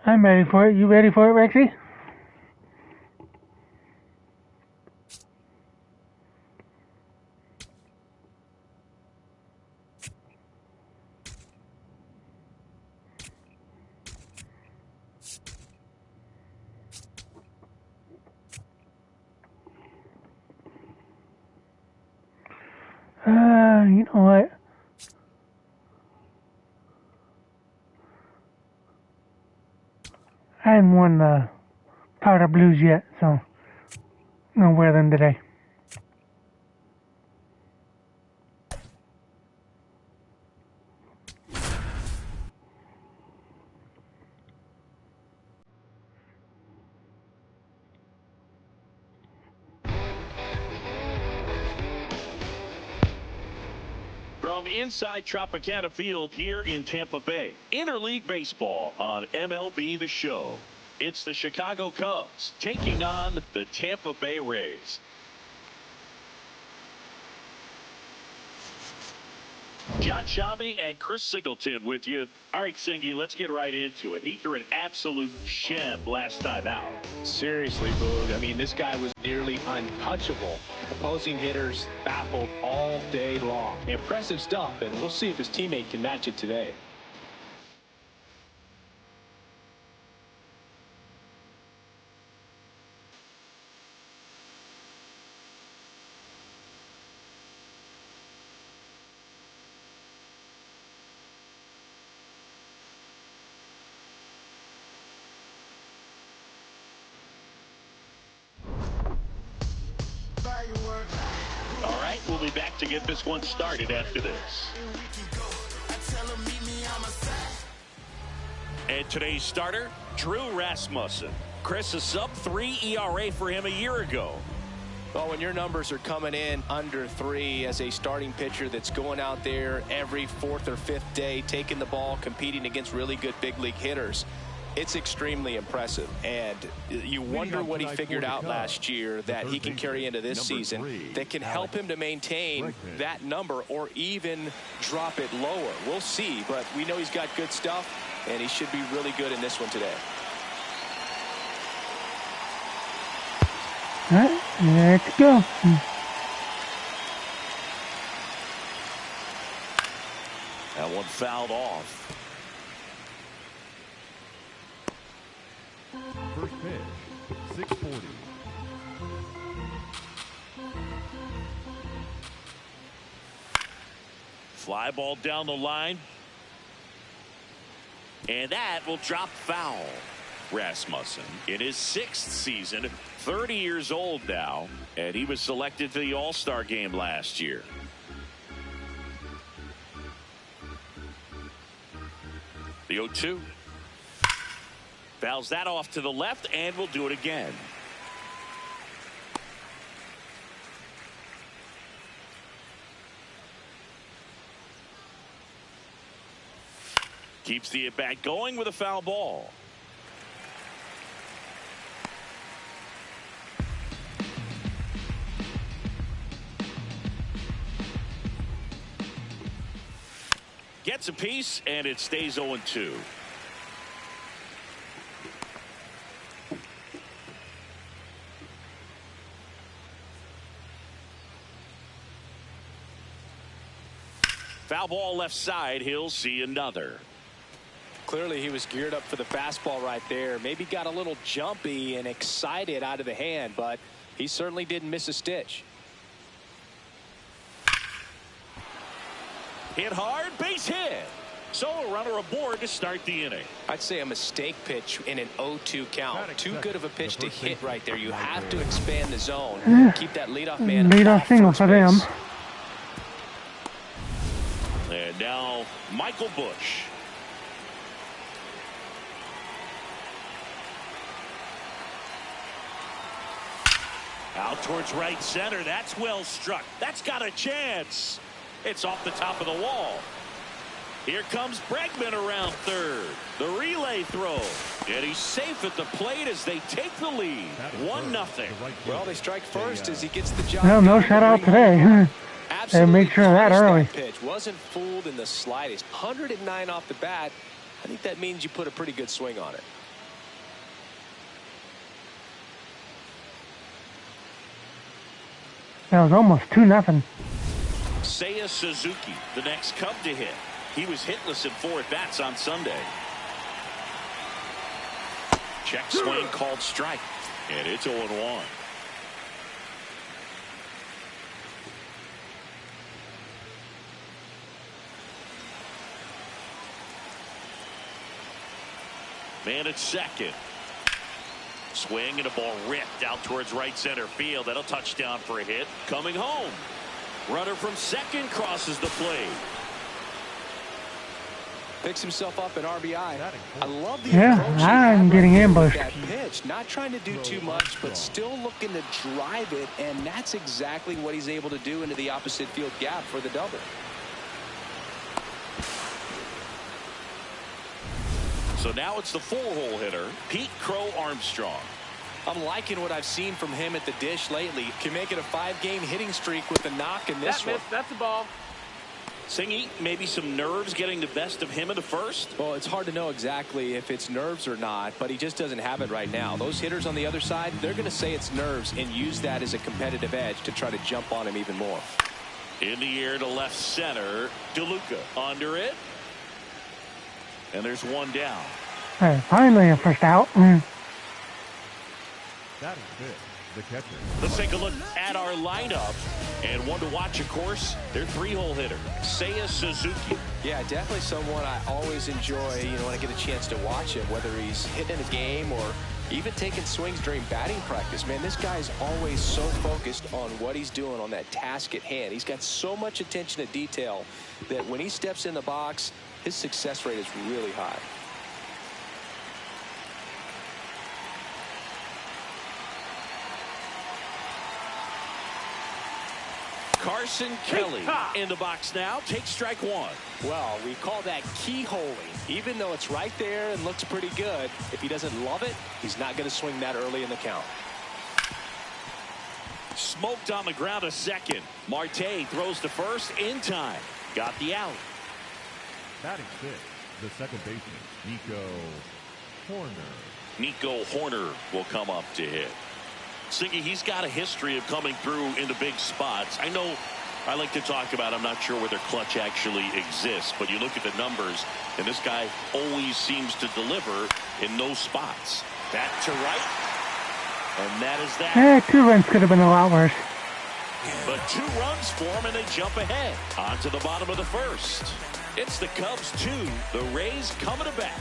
I'm ready for it. You ready for it, Rexy? You know what? I haven't won the powder blues yet, so no wear them today. From inside Tropicana Field here in Tampa Bay, Interleague Baseball on MLB The Show. It's the Chicago Cubs taking on the Tampa Bay Rays. John Shambi and Chris Singleton with you. All right, Singy, let's get right into it. He threw an absolute gem last time out. Seriously, Boog. I mean, this guy was nearly untouchable. Opposing hitters baffled all day long. Impressive stuff, and we'll see if his teammate can match it today. All right, we'll be back to get this one started after this. And today's starter, Drew Rasmussen. Chris, a sub-3 ERA for him a year ago. Well, when your numbers are coming in under 3 as a starting pitcher that's going out there every 4th or 5th day, taking the ball, competing against really good big league hitters, it's extremely impressive. And you wonder what he figured out last year that he can carry into this season that can help him to maintain that number or even drop it lower. We'll see, but we know he's got good stuff, and he should be really good in this one today. All right, let's go. That one fouled off. First pitch, 640. Fly ball down the line. And that will drop foul. Rasmussen in his 6th season, 30 years old now, and he was selected to the All-Star game last year. The 0-2. Fouls that off to the left, and will do it again. Keeps the at-bat going with a foul ball. Gets a piece, and it stays 0-2. Foul ball left side. He'll see another. Clearly he was geared up for the fastball right there. Maybe got a little jumpy and excited out of the hand, but he certainly didn't miss a stitch. Hit hard, base hit. So a runner aboard to start the inning. I'd say a mistake pitch in an 0-2 count. Too good of a pitch to hit right there. You have to expand the zone. Keep that leadoff man. Leadoff single for them. And now Michael Busch. Out towards right center. That's well struck. That's got a chance. It's off the top of the wall. Here comes Bregman around third. The relay throw. And he's safe at the plate as they take the lead. 1-0. Well, they strike first as he gets the job. Well, no shutout today. And make sure of that early. Pitch wasn't fooled in the slightest. 109 off the bat. I think that means you put a pretty good swing on it. That was almost 2-0. Seiya Suzuki, the next Cub to hit. He was hitless in 4 at-bats on Sunday. Check swing called strike. And it's 0-1. Man at second. Swing and a ball ripped out towards right center field. That'll touch down for a hit. Coming home. Runner from second crosses the plate. Picks himself up an RBI. I love the Yeah, approach he I'm had getting right there with ambushed. that pitch. Not trying to do too much, but still looking to drive it, and that's exactly what he's able to do into the opposite field gap for the double. So now it's the 4-hole hitter, Pete Crow Armstrong. I'm liking what I've seen from him at the dish lately. Can make it a 5-game hitting streak with a knock in this one. That's the ball. Singy, maybe some nerves getting the best of him in the first? Well, it's hard to know exactly if it's nerves or not, but he just doesn't have it right now. Those hitters on the other side, they're going to say it's nerves and use that as a competitive edge to try to jump on him even more. In the air to left center. DeLuca under it. And there's one down. Hey, finally a first out. That is it. The catcher. Let's take a look at our lineup. And one to watch, of course, their 3-hole hitter, Seiya Suzuki. Yeah, definitely someone I always enjoy, when I get a chance to watch him, whether he's hitting a game or even taking swings during batting practice. Man, this guy's always so focused on what he's doing on that task at hand. He's got so much attention to detail that when he steps in the box, his success rate is really high. Carson Kelly in the box now. Take strike 1. Well, we call that keyholing. Even though it's right there and looks pretty good, if he doesn't love it, he's not going to swing that early in the count. Smoked on the ground to second. Marte throws to first in time. Got the out. Batting 6. The second baseman, Nico Horner. Nico Horner will come up to hit. Siggy, he's got a history of coming through into big spots. I know I like to talk about, I'm not sure where their clutch actually exists, but you look at the numbers, and this guy always seems to deliver in those spots. Back to right, and that is that. 2 runs could have been a lot worse. But 2 runs for him, and they jump ahead. On to the bottom of the first. It's the Cubs 2, the Rays coming to bat.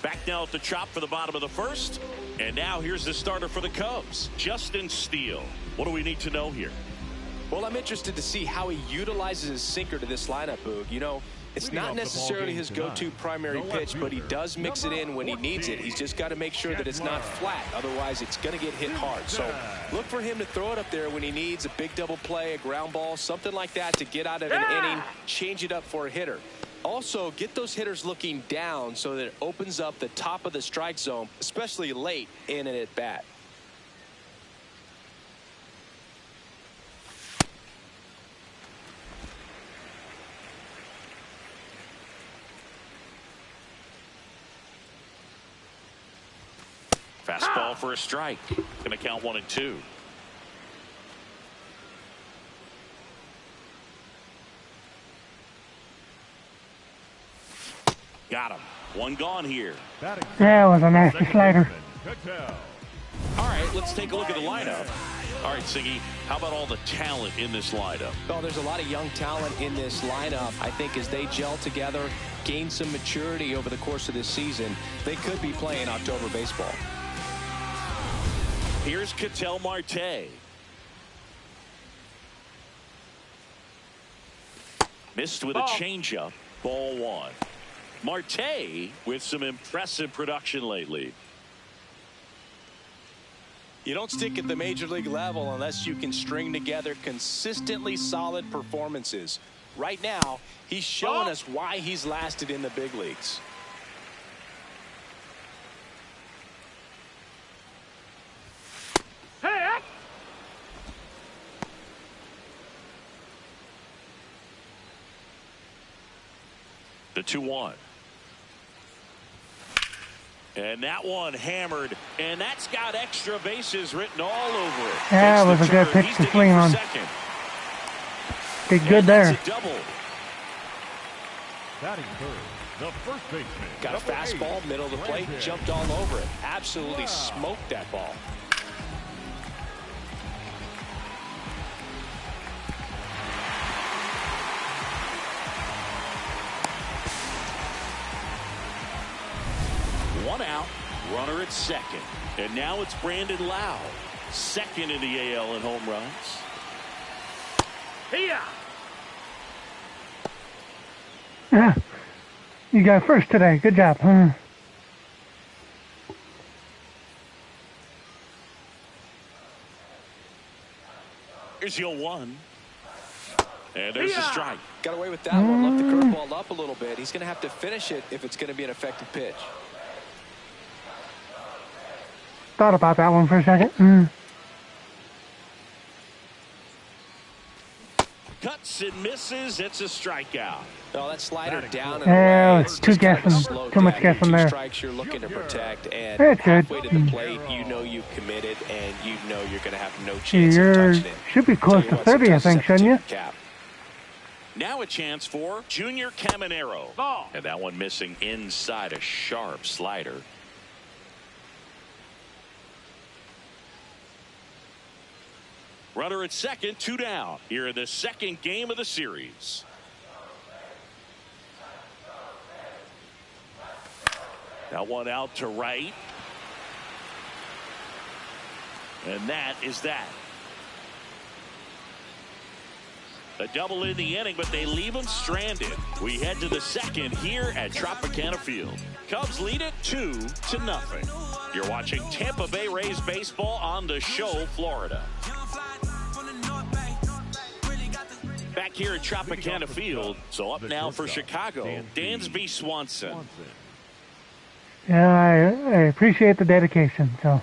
Back now at the chop for the bottom of the first. And now here's the starter for the Cubs, Justin Steele. What do we need to know here? Well, I'm interested to see how he utilizes his sinker to this lineup, Boog. It's not necessarily his go-to primary pitch, but he does mix it in when he needs it. He's just got to make sure that it's not flat. Otherwise, it's going to get hit hard. So look for him to throw it up there when he needs a big double play, a ground ball, something like that to get out of an inning, change it up for a hitter. Also, get those hitters looking down so that it opens up the top of the strike zone, especially late in an at-bat. Fastball for a strike. Going to count 1 and 2. Got him. 1 gone here. Batting That was a nasty second slider. baseman, Cattell. All right, let's take a look at the lineup. All right, Siggy, how about all the talent in this lineup? Well, there's a lot of young talent in this lineup. I think as they gel together, gain some maturity over the course of this season, they could be playing October baseball. Here's Ketel Marte. Missed with a changeup. Ball 1. Marte with some impressive production lately. You don't stick at the major league level unless you can string together consistently solid performances. Right now, he's showing us why he's lasted in the big leagues. The 2-1. And that one hammered, and that's got extra bases written all over it. Yeah, it was a good pitch to swing on. Did good there. Double. Batting third, the first baseman. Got a fastball, middle of the plate, jumped all over it. Absolutely smoked that ball. One out, runner at second. And now it's Brandon Lau, second in the AL in home runs. Yeah. You got first today. Good job. Here's your one. And there's the strike. Got away with that one. Left the curveball up a little bit. He's going to have to finish it if it's going to be an effective pitch. Thought about that one for a second. Cuts and misses. It's a strikeout. No, that slider down and Yeah, away. it's too guessing. Too much guessing there. Strikes you're looking to protect, and It's good. halfway to the plate, you know you've committed, and you know you're going to have no chance of You touching it. should be close to 30, I think, shouldn't you? Cap. Now a chance for Junior Caminero. And that one missing inside a sharp slider. Runner at second, 2 down. Here in the second game of the series. That one out to right. And that is that. A double in the inning, but they leave him stranded. We head to the second here at Tropicana Field. Cubs lead it 2-0. You're watching Tampa Bay Rays baseball on the show, Florida. Back here at Tropicana Field. So up now for Chicago, Dansby Swanson. Yeah, I appreciate the dedication. So.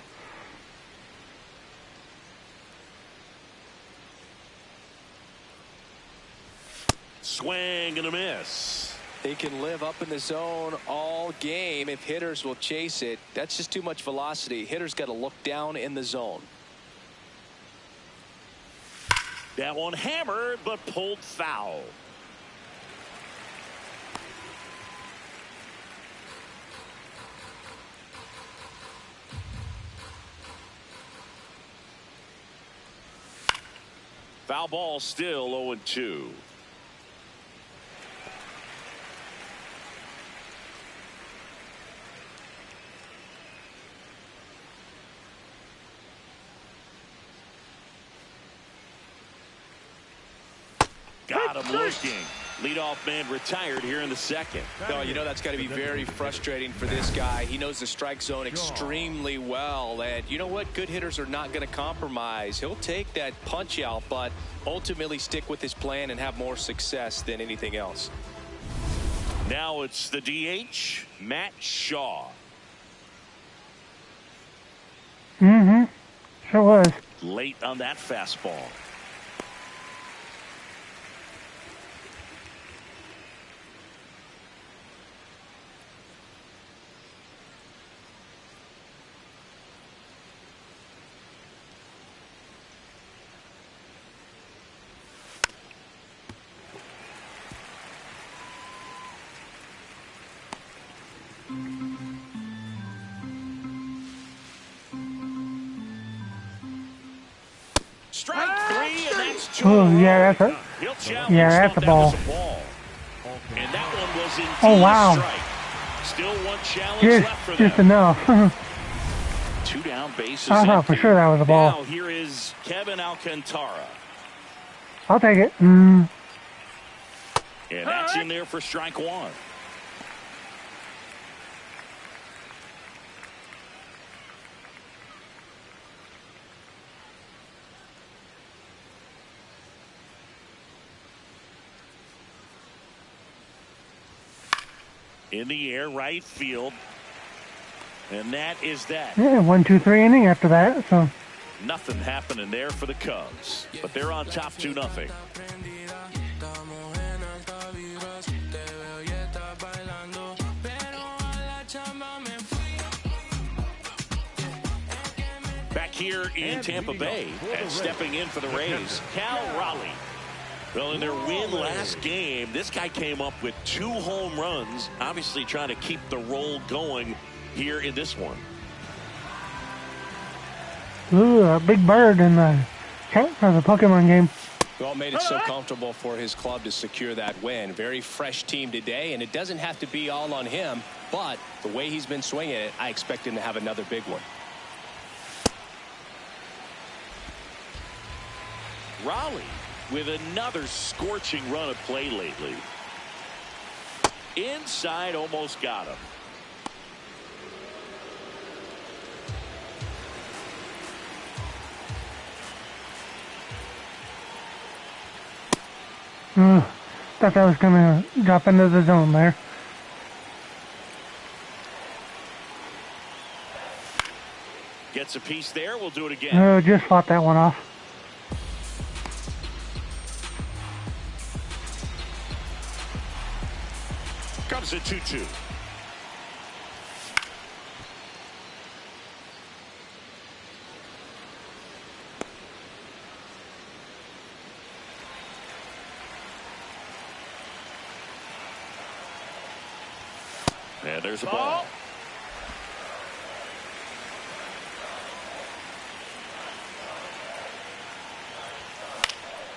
Swing and a miss. He can live up in the zone all game if hitters will chase it. That's just too much velocity. Hitters got to look down in the zone. That one hammered, but pulled foul. Foul ball, still 0-2. Got him looking. Leadoff man retired here in the second. No, you know that's got to be very frustrating for this guy. He knows the strike zone extremely well. And you know what? Good hitters are not going to compromise. He'll take that punch out, but ultimately stick with his plan and have more success than anything else. Now it's the DH, Matt Shaw. Sure was. Late on that fastball. Strike 3, and that's 2. Oh, yeah, that's a, yeah, that's a ball. And that one was indeed Oh, wow. a strike. Still one challenge left for Just them. enough. 2 down, bases I thought for empty. sure that was a ball. Now here is Kevin Alcantara. I'll take it. And that's in there for strike 1. In the air, right field. And that is that. Yeah, 1, 2, 3 inning after that. So. Nothing happening there for the Cubs. But they're on top 2-0. here in Tampa Bay, and stepping in for the Rays, Cal Raleigh. Well, in their win last game, this guy came up with 2 home runs, obviously trying to keep the roll going here in this one. Ooh, a big bird in the Pokemon game. Well, made it so comfortable for his club to secure that win. Very fresh team today, and it doesn't have to be all on him, but the way he's been swinging it, I expect him to have another big one. Raleigh with another scorching run of play lately. Inside, almost got him. Thought that was going to drop into the zone there. Gets a piece there. We'll do it again. Just fought that one off. Comes at 2-2. And there's a ball.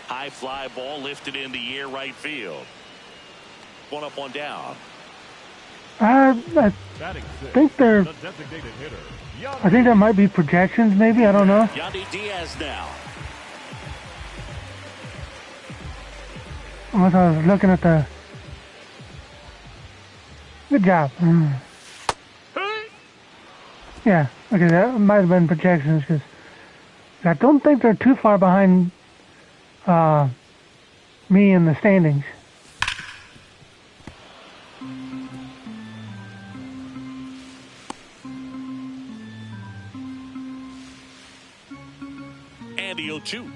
High fly ball lifted in the air, right field. 1 up, 1 down. I think they're. I think that might be projections, maybe. I don't know. Yandy Diaz now. Unless I was looking at the. Good job. Yeah, okay, that might have been projections because I don't think they're too far behind me in the standings. And the 0-2.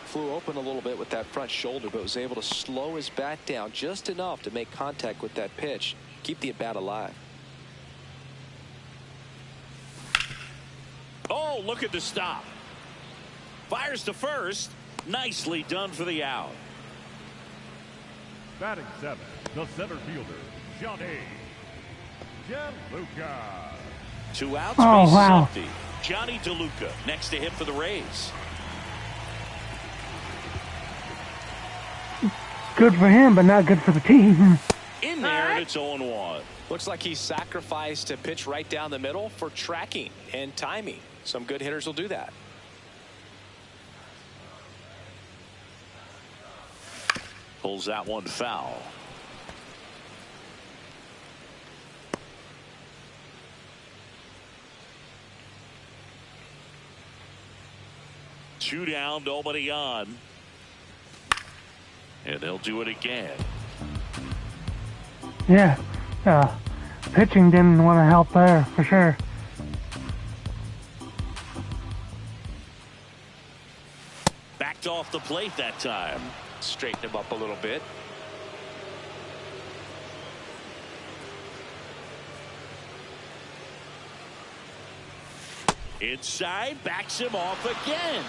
Flew open a little bit with that front shoulder, but was able to slow his bat down just enough to make contact with that pitch, keep the at-bat alive. Oh, look at the stop. Fires to first. Nicely done for the out. Batting 7, the center fielder, Johnny DeLuca. 2 outs, Oh, bases wow. empty. Johnny DeLuca next to him for the Rays. Good for him, but not good for the team. In there, and it's 0-1. Looks like he sacrificed a pitch right down the middle for tracking and timing. Some good hitters will do that. Pulls that one foul. Two down, nobody on. And they'll do it again. Yeah, pitching didn't want to help there for sure. Backed off the plate that time. Straighten him up a little bit. Inside, backs him off again.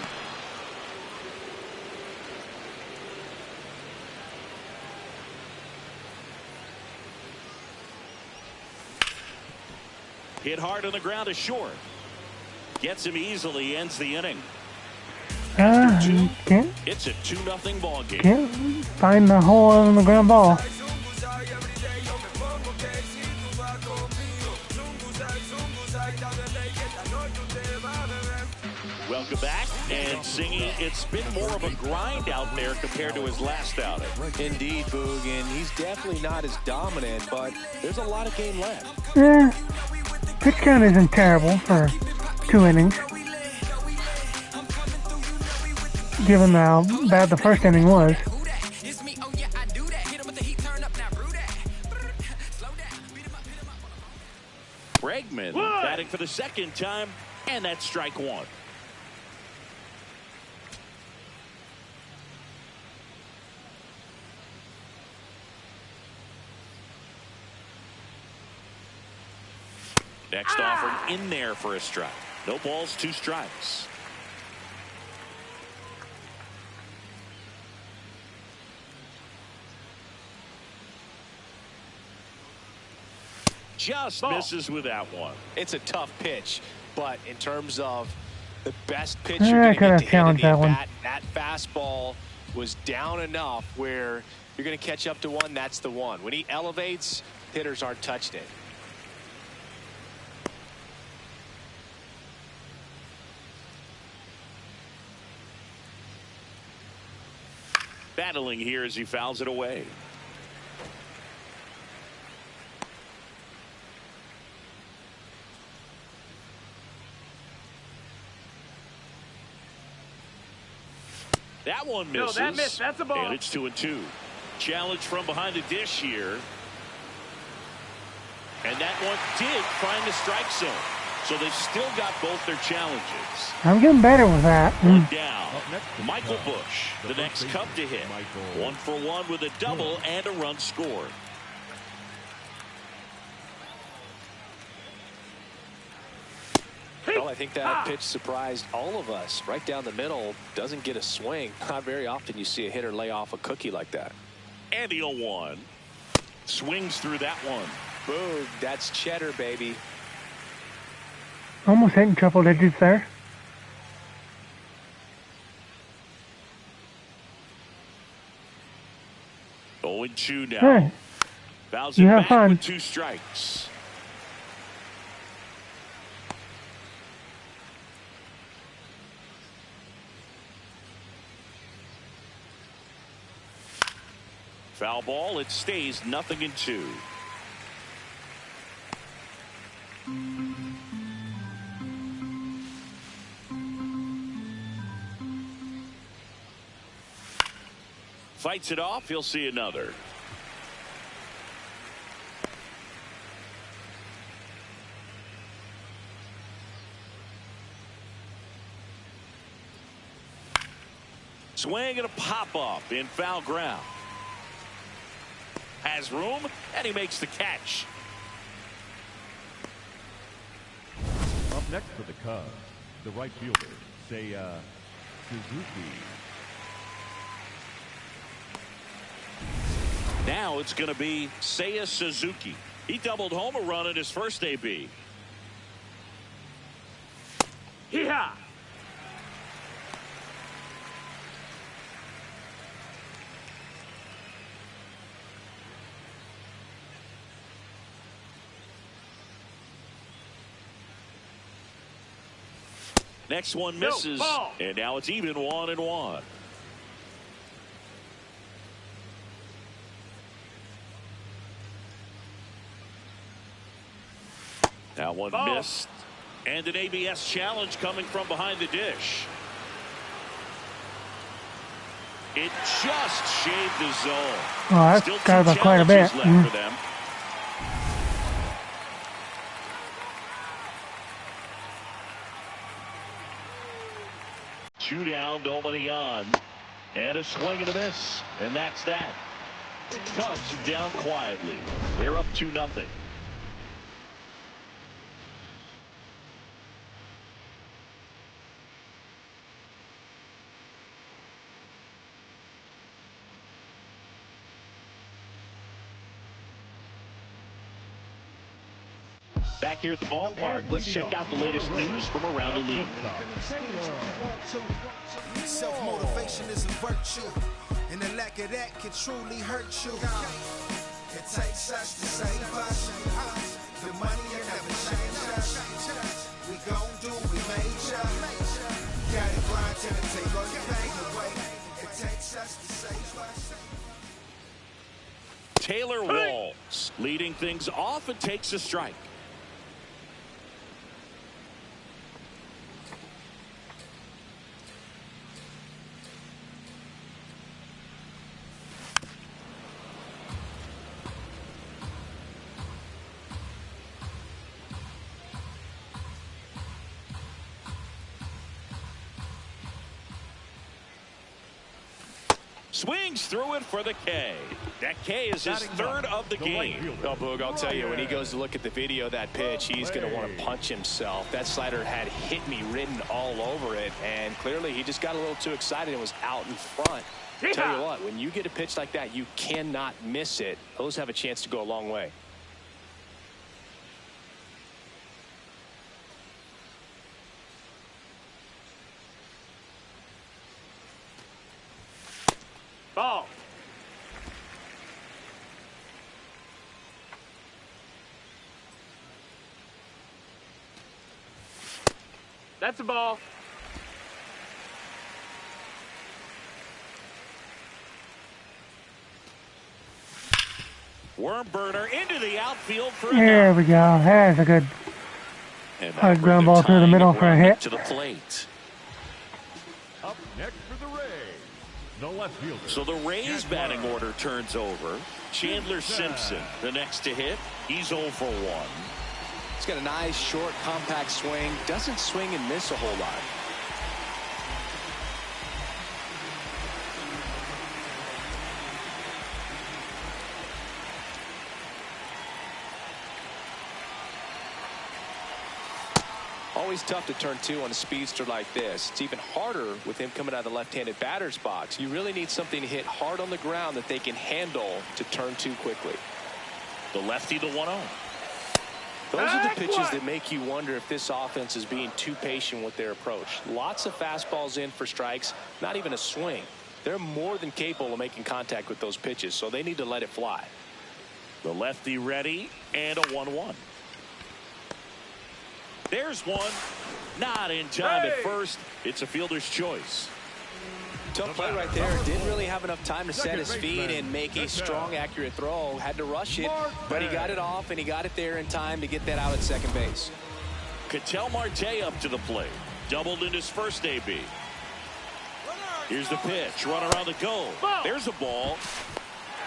Hit hard on the ground to short. Gets him easily, ends the inning. Can't It's a 2-0 ball game. can't find the hole on the ground ball. Welcome back, and singing, it's been more of a grind out there compared to his last outing. Indeed, Boog, and he's definitely not as dominant, but there's a lot of game left. Yeah, pitch count isn't terrible for 2 innings, given how bad the first inning was. Bregman batting for the second time, and that's strike 1. Next offered in there for a strike. No balls, 2 strikes. Just misses with that one. It's a tough pitch, but in terms of the best pitch you're going to get to hit in the at-bat, that fastball was down enough where you're going to catch up to one. That's the one. When he elevates, hitters aren't touching it. Battling here as he fouls it away. That one misses. No, that missed. That's a ball. And it's 2-2. Challenge from behind the dish here. And that one did find the strike zone. So they've still got both their challenges. I'm getting better with that. One down. Michael Busch, the next Cub to hit. 1 for 1 with a double and a run scored. Well, I think that pitch surprised all of us. Right down the middle, doesn't get a swing. Not very often you see a hitter lay off a cookie like that. And the 0-1. Swings through that one. Boom, that's cheddar, baby. Almost hitting triple digits there. Oh, 0-2 now. Hey, Fouls it you have back fun. with 2 strikes. Foul ball. It stays 0-2. Fights it off. He'll see another. Swing and a pop-up in foul ground. Has room, and he makes the catch. Up next for the Cubs, the right fielder, Seiya Suzuki. Now it's going to be Seiya Suzuki. He doubled home a run in his first AB. Hee-haw! Next one misses, and now it's even 1-1. That one missed, and an ABS challenge coming from behind the dish. It just shaved the zone. Oh, that's Still got about 2 quite a bit. challenges left for them. Two down, nobody on, and a swing and a miss, and that's that. Cubs down quietly. They're up 2-0. Back here at the ballpark, let's check out the latest news from around the league. Self-motivation is a virtue, and the lack of that can truly hurt you. It takes us to save us. The money will never change us. We gon' do what we major. Gotta grind till it take all your pain away. It takes us to save us. Taylor Walls leading things off and takes a strike. Swings through it for the K. That K is his third of the game. Oh, Boog, I'll tell you, when he goes to look at the video of that pitch, he's going to want to punch himself. That slider had "hit me" written all over it, and clearly he just got a little too excited and was out in front. Tell you what, when you get a pitch like that, you cannot miss it. Those have a chance to go a long way. Ball. That's a ball. Worm burner into the outfield for a There we go. That's a good hard ground ball through the middle for a hit. To the plate. Up next for the Rays, the left fielder. So the Rays batting order turns over. Chandler Simpson, the next to hit. He's 0 for 1. He's got a nice, short, compact swing. Doesn't swing and miss a whole lot. Always tough to turn 2 on a speedster like this. It's even harder with him coming out of the left-handed batter's box. You really need something to hit hard on the ground that they can handle to turn 2 quickly. The lefty, the 1-0. Those are the pitches that make you wonder if this offense is being too patient with their approach. Lots of fastballs in for strikes, not even a swing. They're more than capable of making contact with those pitches, so they need to let it fly. The lefty ready, and a 1-1. There's one. Not in time at first. It's a fielder's choice. Tough play right there. Didn't really have enough time to set his feet and make a strong, accurate throw. Had to rush it, but he got it off, and he got it there in time to get that out at second base. Ketel Marte up to the plate. Doubled in his first AB. Here's the pitch. Run around the goal. There's a ball.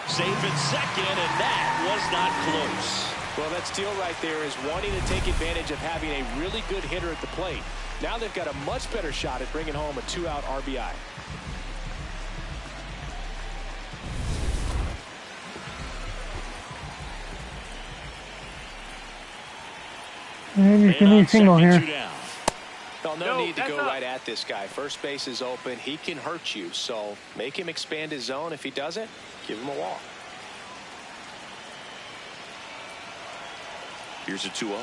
Safe at second, and that was not close. Well, that steal right there is wanting to take advantage of having a really good hitter at the plate. Now they've got a much better shot at bringing home a 2-out RBI. Maybe you need a single here. Well, no need to go right at this guy. First base is open. He can hurt you. So make him expand his zone. If he doesn't, give him a walk. Here's a 2-0.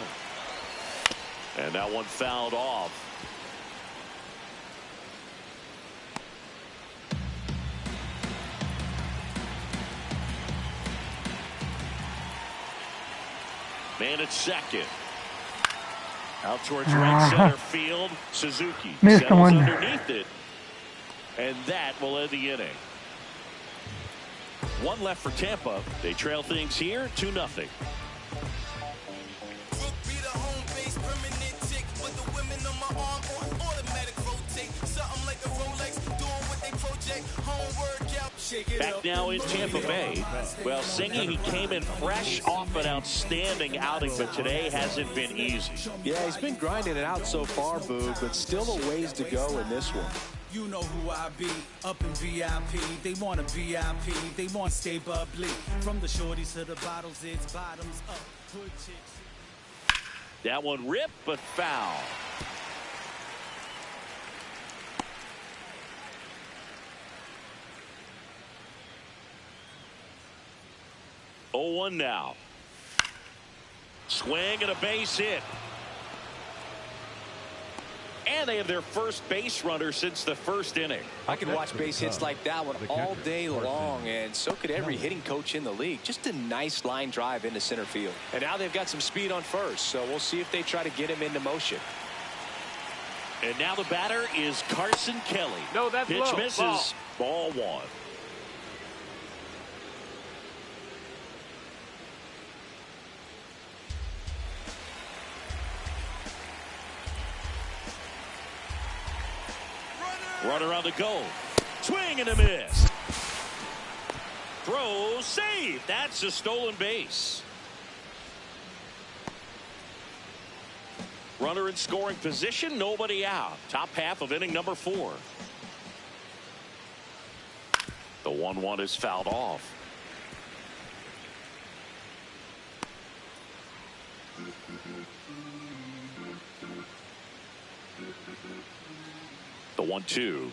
And that one fouled off. Man at second. Out towards right center field. Suzuki missed settles one underneath it. And that will end the inning. One left for Tampa. They trail things here 2-0. Back now in Tampa Bay. Well, Singy, he came in fresh off an outstanding outing, but today hasn't been easy. Yeah, he's been grinding it out so far, Boog, but still a ways to go in this one. You know who I be, up in VIP. They want a VIP, they want stay bubbly. From the shorties to the bottles, it's bottoms up. Hood chicks. That one ripped, but foul. Oh, 1 now. Swing and a base hit. And they have their first base runner since the first inning. I could watch base hits like that one all day long, and so could every hitting coach in the league. Just a nice line drive into center field. And now they've got some speed on first, so we'll see if they try to get him into motion. And now the batter is Carson Kelly. No, that's pitch low. misses. Ball 1. Runner on the goal. Swing and a miss. Throw saved. That's a stolen base. Runner in scoring position. Nobody out. Top half of inning number 4. The 1-1 is fouled off. The 1-2.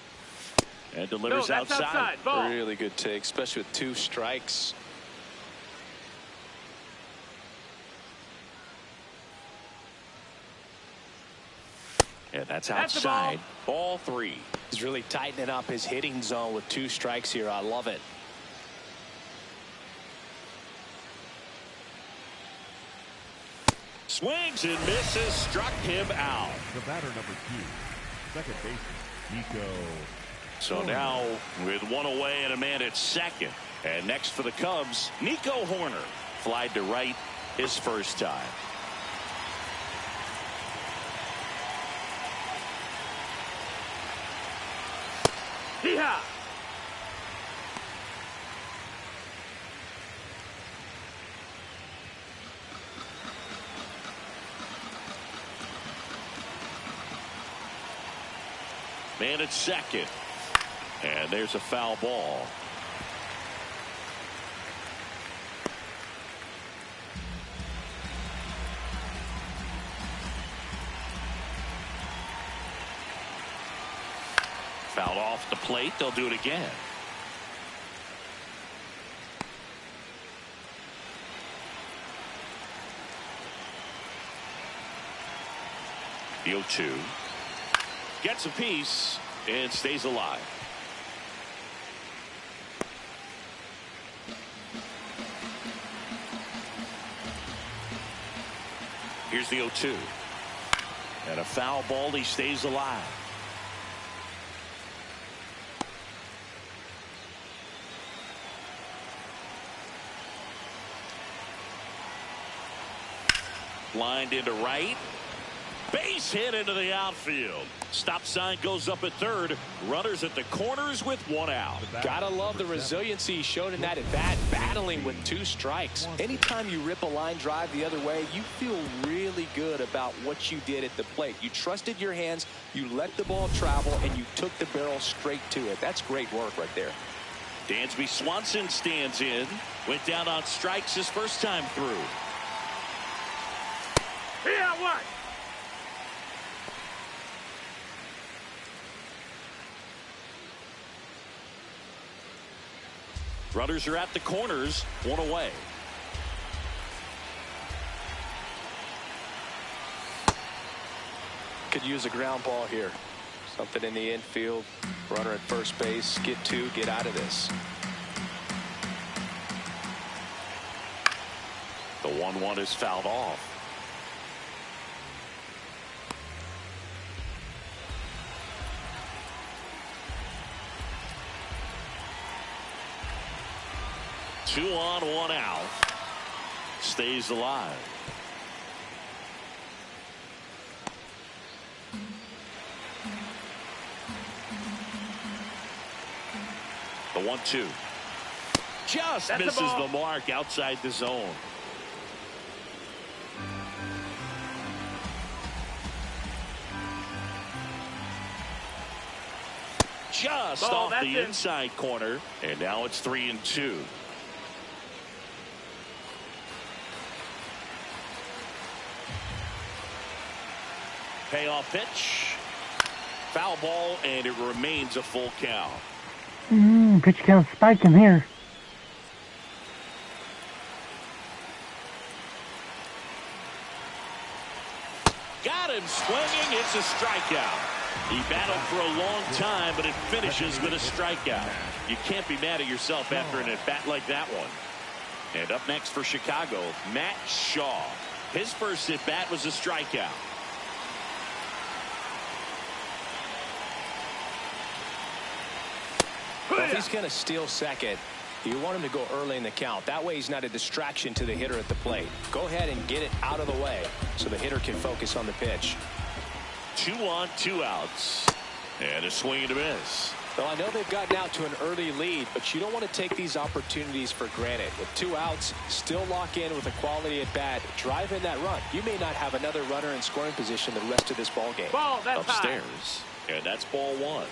And delivers outside. Ball. Really good take, especially with 2 strikes. And that's outside. Ball 3. He's really tightening up his hitting zone with 2 strikes here. I love it. Swings and misses. Struck him out. The batter number 2, second baseman, Nico. So now with 1 away and a man at second. And next for the Cubs, Nico Horner. Flied to right his first time. Hee-haw. Man at second. And there's a foul ball. Fouled off the plate. They'll do it again. The 0-2. Gets a piece and stays alive. Here's the 0-2. And a foul ball. He stays alive. Lined into right. Base hit into the outfield. Stop sign goes up at third. Runners at the corners with 1 out. Gotta love the resiliency he showed in that at bat, battling with 2 strikes. Anytime you rip a line drive the other way, you feel really good about what you did at the plate. You trusted your hands, you let the ball travel, and you took the barrel straight to it. That's great work right there. Dansby Swanson stands in. Went down on strikes his first time through. Yeah, what? Runners are at the corners. 1 away. Could use a ground ball here. Something in the infield. Runner at first base. Get 2. Get out of this. The 1-1 is fouled off. Two on, 1 out. Stays alive. The 1-2. Just misses the mark outside the zone. Just off the inside corner. And now it's 3-2. Payoff pitch. Foul ball, and it remains a full count. Pitch count spiking here. Got him swinging. It's a strikeout. He battled for a long time, but it finishes with a strikeout. You can't be mad at yourself after an at-bat like that one. And up next for Chicago, Matt Shaw. His first at-bat was a strikeout. Well, if he's going to steal second, you want him to go early in the count. That way he's not a distraction to the hitter at the plate. Go ahead and get it out of the way so the hitter can focus on the pitch. 2 on, 2 outs. And a swing and a miss. Well, I know they've gotten out to an early lead, but you don't want to take these opportunities for granted. With 2 outs, still lock in with a quality at bat. Drive in that run. You may not have another runner in scoring position the rest of this ball game. Ball, that's upstairs. High. And that's ball 1.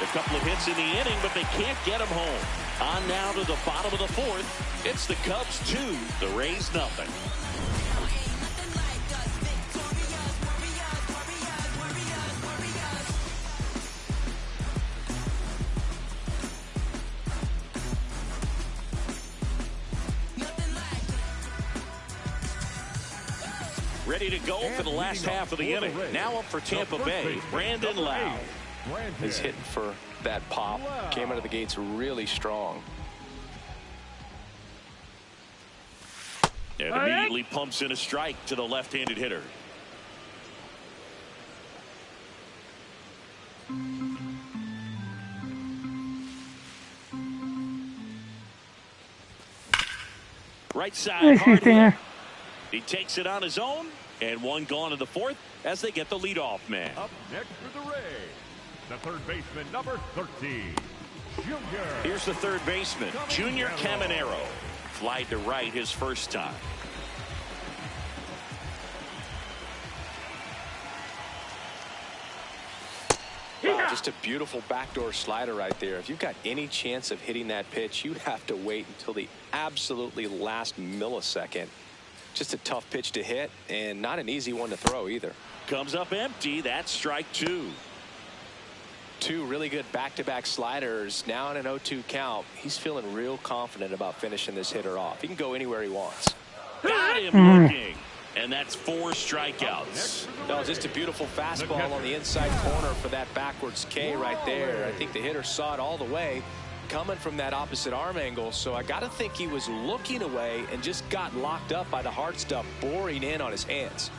A couple of hits in the inning, but they can't get him home. On now to the bottom of the fourth. It's the Cubs 2, the Rays nothing. Ready to go for the last half of the inning. Now up for Tampa Bay, Brandon Lowe. Is hitting for that pop. Came out of the gates really strong. And immediately pumps in a strike to the left-handed hitter. Right side, hard hit. He takes it on his own, and one gone in the fourth as they get the leadoff man. Up next for the Rays, the third baseman, number 13, Junior. Here's the third baseman, Junior Caminero. Flied to right his first time. Wow, just a beautiful backdoor slider right there. If you've got any chance of hitting that pitch, you have to wait until the absolutely last millisecond. Just a tough pitch to hit, and not an easy one to throw either. Comes up empty. That's strike two. Two really good back-to-back sliders. Now in an 0-2 count. He's feeling real confident about finishing this hitter off. He can go anywhere he wants. Got him looking. And that's 4 strikeouts. No, just a beautiful fastball on the inside corner for that backwards K right there. I think the hitter saw it all the way coming from that opposite arm angle. So I got to think he was looking away and just got locked up by the hard stuff boring in on his hands.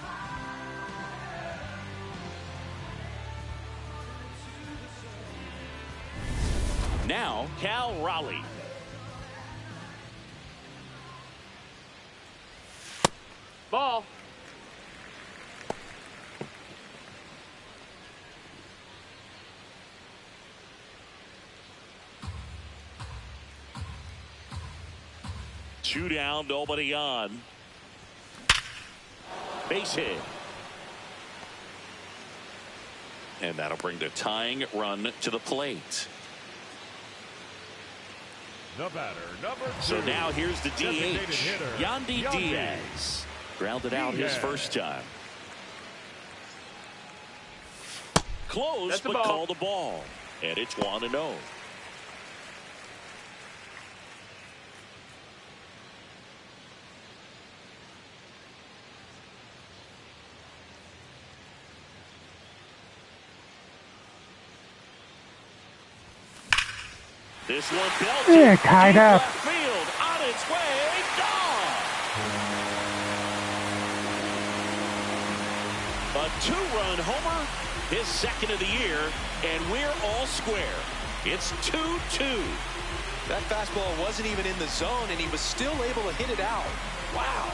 Now, Cal Raleigh. Ball. Two down, nobody on. Base hit. And that'll bring the tying run to the plate. The batter, number 2. So now here's the DH, Yandy Diaz. Grounded out his first time. Close, but called the ball. And it's 1-0. This one belted. Tied up. Left field, on its way, gone. A 2-run homer, his second of the year, and we're all square. It's 2-2. That fastball wasn't even in the zone, and he was still able to hit it out. Wow.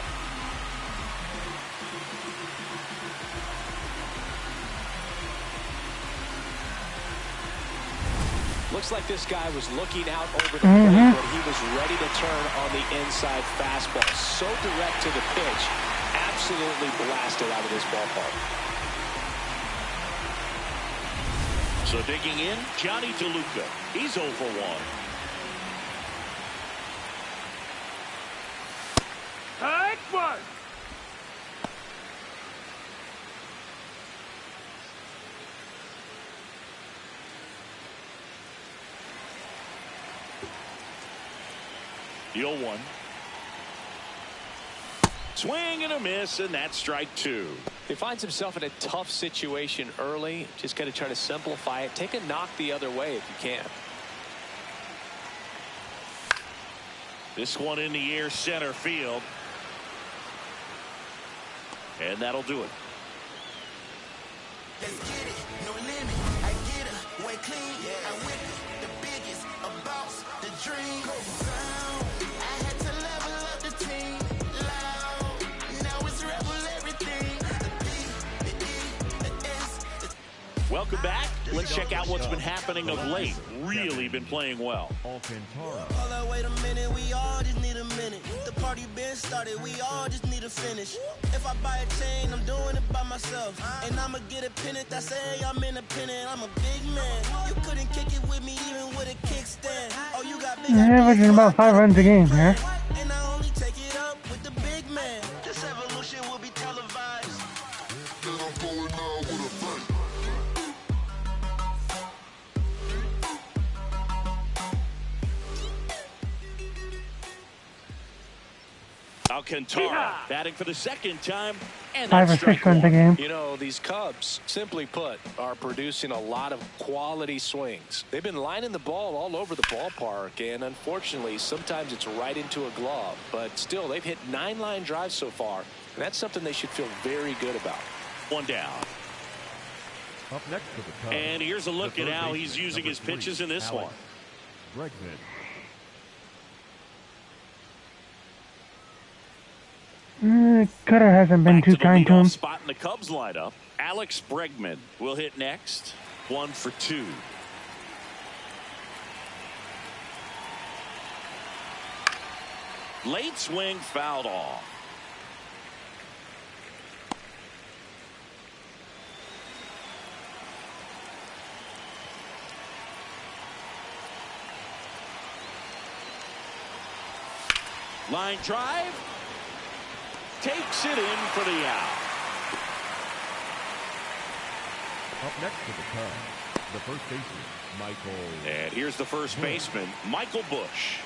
Looks like this guy was looking out over the plate, but he was ready to turn on the inside fastball. So direct to the pitch. Absolutely blasted out of this ballpark. So digging in, Johnny DeLuca. He's 0 for 1. Take one. The 0-1. Swing and a miss, and that's strike 2. He finds himself in a tough situation early. Just got to try to simplify it. Take a knock the other way if you can. This one in the air, center field. And that'll do it. Let's get it, no limit. I get it, way clean. I whip it, the biggest, a boss, the dream. I had to level up the team. Loud, now it's rebel everything. The B, the E, the S. Welcome back Let's check out what's been happening of late. Really been playing well. Alcantara. Hold up, wait a minute, we all just need a minute. The party been started, we all just need to finish. If I buy a chain, I'm doing it by myself. And I'ma get a pennant that say I'm independent. I'm a big man. You couldn't kick it with me even with a kickstand. Oh, you got big averaging about 5 runs a game here. And I only take it up with the big man. This evolution will be televised. And I'm going out with a bang. Alcantara batting for the second time, and 5 that's or 6 strike runs a one. game. You know, these Cubs, simply put, are producing a lot of quality swings. They've been lining the ball all over the ballpark, and unfortunately, sometimes it's right into a glove. But still, they've hit 9 line drives so far, and that's something they should feel very good about. One down. Up next for the Cubs. And here's a look the at third how baseman, he's using number his pitches 3, in this Alex one. Bregman. Cutter hasn't been Back too to the kind to him. leadoff spot in the Cubs lineup. Alex Bregman will hit next. 1 for 2. Late swing fouled off. Line drive. Takes it in for the out. Up next for the Cubs, the first baseman, Michael. And here's the first baseman, Michael Busch.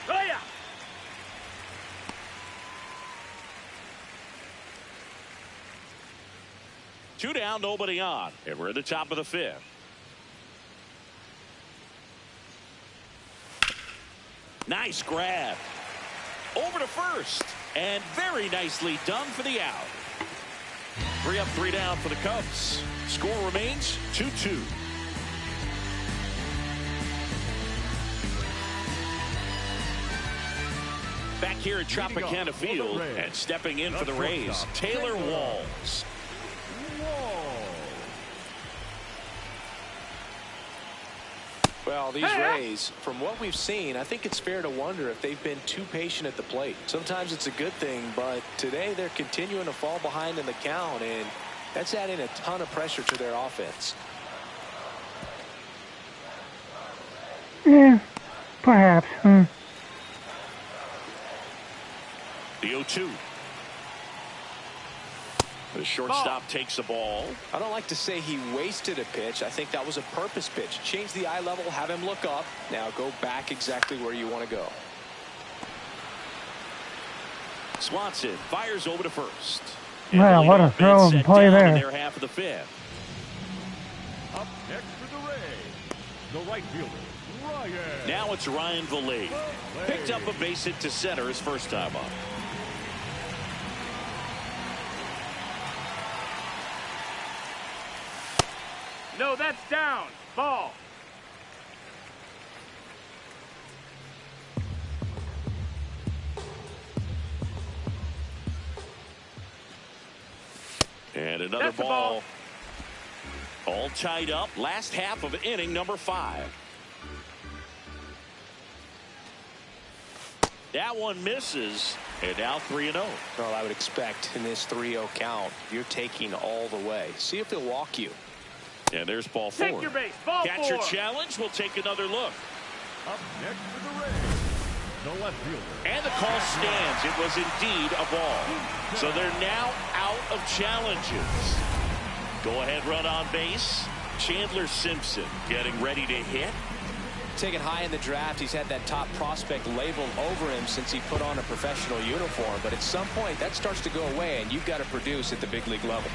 Oh, yeah. Two down, nobody on. And we're at the top of the 5th. Nice grab. Over to first. And very nicely done for the out. 3 up, 3 down for the Cubs. Score remains 2-2. Back here at Tropicana Field and stepping in for the Rays, Taylor Walls. Well, these Rays, from what we've seen, I think it's fair to wonder if they've been too patient at the plate. Sometimes it's a good thing, but today they're continuing to fall behind in the count, and that's adding a ton of pressure to their offense. Yeah, perhaps. The 0-2. The shortstop takes the ball. I don't like to say he wasted a pitch. I think that was a purpose pitch. Change the eye level, have him look up. Now go back exactly where you want to go. Swanson fires over to first. Wow, what a throw and play there. In their half of the 5th. Up next for the Rays, the right fielder, Ryan. Now it's Ryan Vilade. Picked up a base hit to center his first time up. No, that's down. Ball. And another That's the ball. All tied up. Last half of inning number 5. That one misses. And now 3-0. Well, I would expect in this 3-0 count, you're taking all the way. See if he'll walk you. And there's ball 4. Take your base. Ball Catcher 4. challenge. We'll take another look. Up next for the Rays, the left fielder. And the call stands. It was indeed a ball. So they're now out of challenges. Go ahead run on base. Chandler Simpson getting ready to hit. Taken high in the draft, he's had that top prospect labeled over him since he put on a professional uniform. But at some point, that starts to go away, and you've got to produce at the big league level.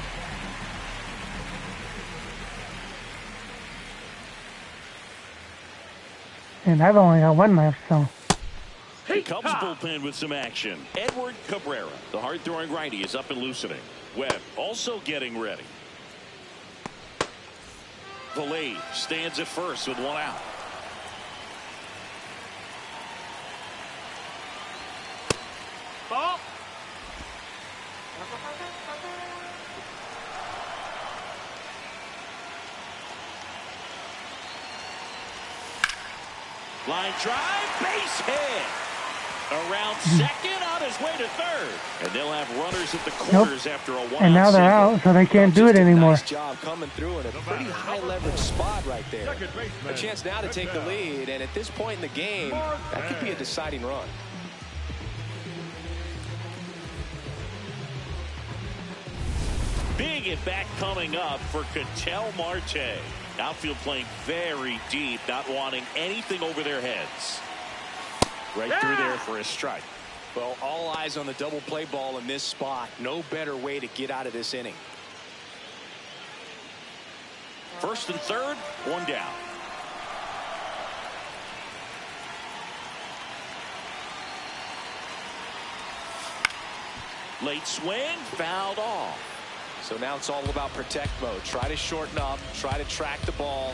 And I've only got 1 left, so. The Cubs bullpen with some action. Edward Cabrera, the hard-throwing righty, is up and loosening. Webb also getting ready. Vilade stands at first with 1 out. Line drive, base hit. Around second, on his way to third. And they'll have runners at the corners after a one-out And now they're single. out, so they can't do it anymore. Nice job coming through in a pretty high leverage spot right there. A chance now to take the lead, and at this point in the game, that could be a deciding run. Big at bat coming up for Ketel Marte. Outfield playing very deep, not wanting anything over their heads. Right through there for a strike. Well, all eyes on the double play ball in this spot. No better way to get out of this inning. First and third, one down. Late swing, fouled off. So now it's all about protect mode. Try to shorten up, try to track the ball,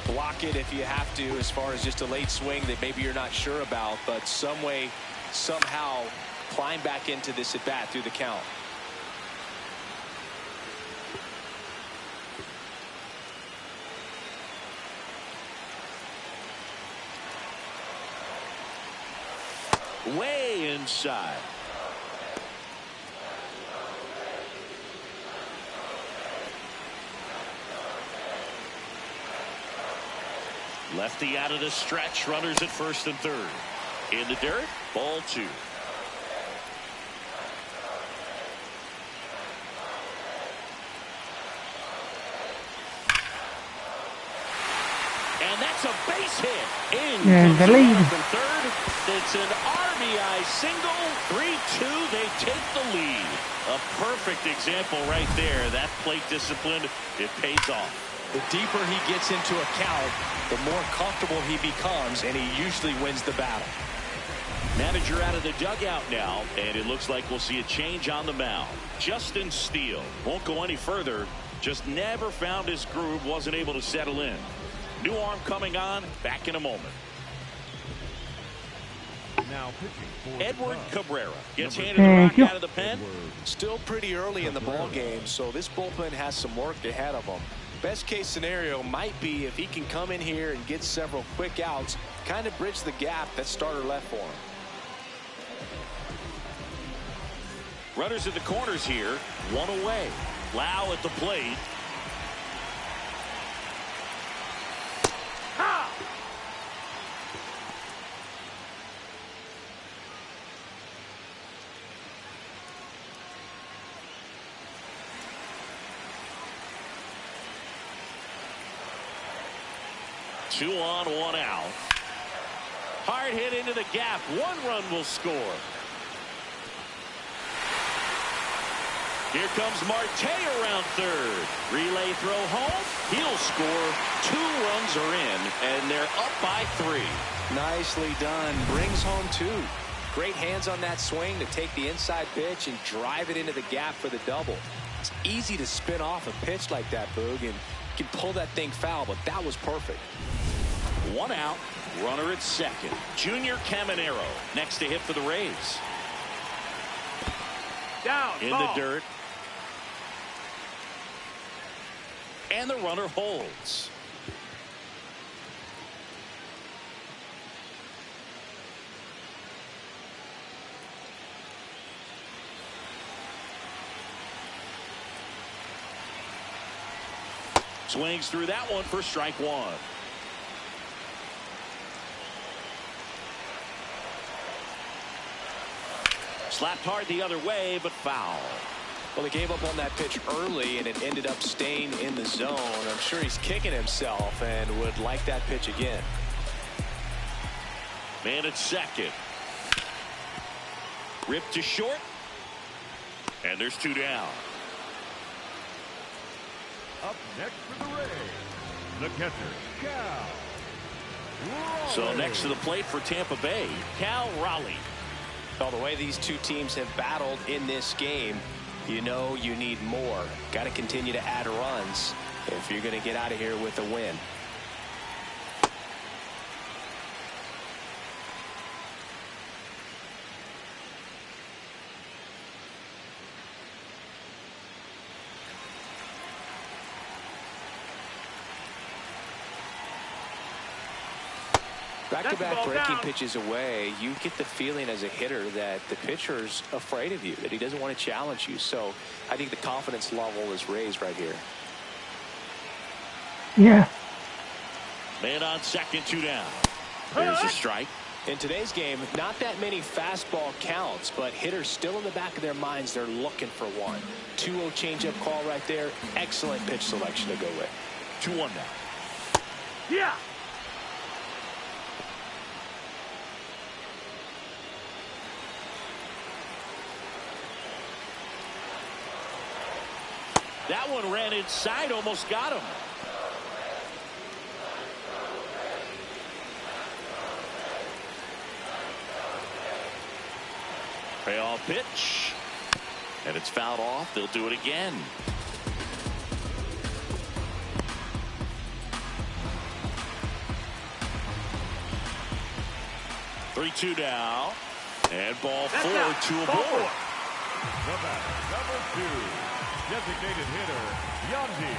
block it if you have to, as far as just a late swing that maybe you're not sure about, but some way, somehow climb back into this at bat through the count. Way inside. Lefty out of the stretch. Runners at first and third. In the dirt. Ball two. And that's a base hit. In the lead. From third. It's an RBI single. 3-2. They take the lead. A perfect example right there. That plate discipline, it pays off. The deeper he gets into a count, the more comfortable he becomes, and he usually wins the battle. Manager out of the dugout now, and it looks like we'll see a change on the mound. Justin Steele won't go any further. Just never found his groove, wasn't able to settle in. New arm coming on, back in a moment. Now pitching for Edward Cabrera gets handed Thank the rock you. out of the pen. Still pretty early in the ball game, so this bullpen has some work ahead of them. Best case scenario might be if he can come in here and get several quick outs, kind of bridge the gap that starter left for him. Runners at the corners here, one away. Lau at the plate. Ha! Two on, one out. Hard hit into the gap. One run will score. Here comes Marte around third. Relay throw home. He'll score. 2 runs are in, and they're up by 3. Nicely done. Brings home 2. Great hands on that swing to take the inside pitch and drive it into the gap for the double. It's easy to spin off a pitch like that, Boog, and you can pull that thing foul, but that was perfect. 1 out. Runner at second. Junior Caminero next to hit for the Rays. Down. In ball. the dirt. And the runner holds. Swings through that one for strike 1. Slapped hard the other way, but foul. Well, he gave up on that pitch early, and it ended up staying in the zone. I'm sure he's kicking himself and would like that pitch again. Man at second. Ripped to short. And there's 2 down. Up next for the Rays, the catcher, Cal Raleigh. So next to the plate for Tampa Bay, Cal Raleigh. Well, the way these two teams have battled in this game, you know you need more. Got to continue to add runs if you're going to get out of here with a win. Back-to-back breaking pitches away, you get the feeling as a hitter that the pitcher's afraid of you, that he doesn't want to challenge you. So I think the confidence level is raised right here. Yeah. Man on second, 2 down. There's a strike. In today's game, not that many fastball counts, but hitters still in the back of their minds, they're looking for one. 2-0 changeup call right there. Excellent pitch selection to go with. 2-1 now. Yeah. That one ran inside, almost got him. Payoff pitch. And it's fouled off. They'll do it again. Three-two now. And ball 4 to a ball. The batter, number 2, designated hitter, Yandy.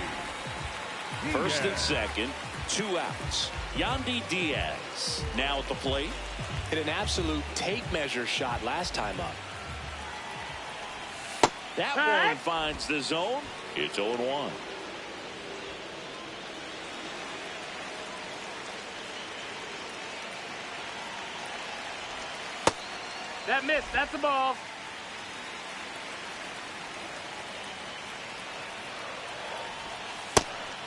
First and second, 2 outs. Yandy Diaz now at the plate. Hit an absolute tape measure shot last time up. That one finds the zone. It's 0-1. That missed. That's the ball.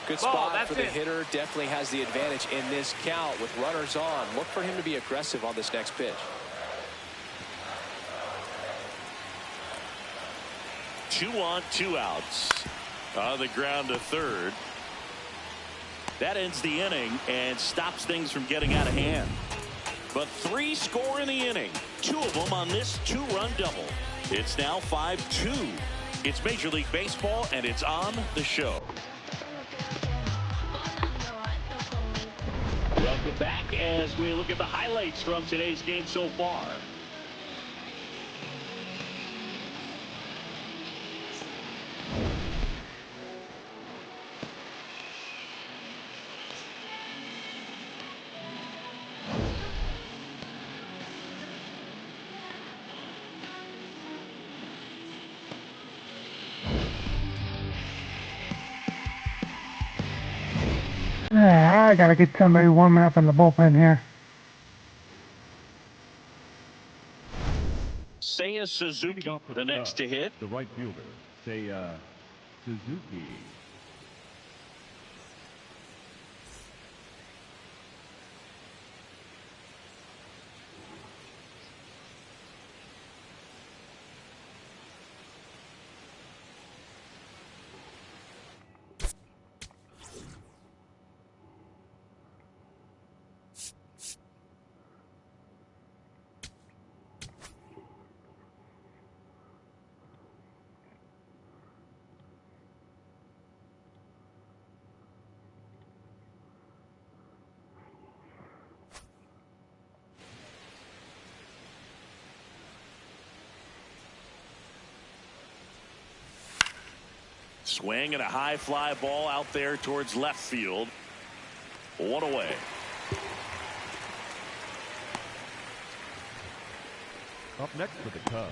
Good spot for the hitter. Definitely has the advantage in this count with runners on. Look for him to be aggressive on this next pitch. 2 on, 2 outs. On the ground to third. That ends the inning and stops things from getting out of hand. But 3 score in the inning. 2 of them on this 2-run double. It's now 5-2. It's Major League Baseball, and it's on the show. Welcome back as we look at the highlights from today's game so far. I gotta get somebody warming up in the bullpen here. Seiya Suzuki, the next to hit. The right fielder, Seiya Suzuki. Swing and a high fly ball out there towards left field. 1 away. Up next for the Cubs,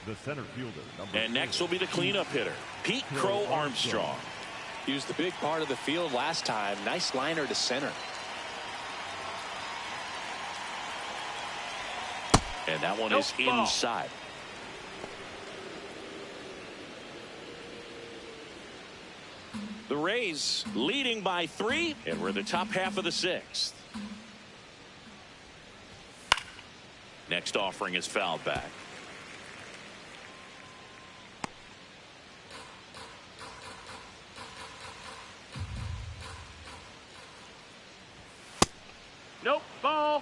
the center fielder, number And 2. next will be the cleanup hitter, Pete Crow Armstrong. Used the big part of the field last time. Nice liner to center. And that one is inside. The Rays leading by 3, and we're in the top half of the 6th. Next offering is fouled back. Nope, ball.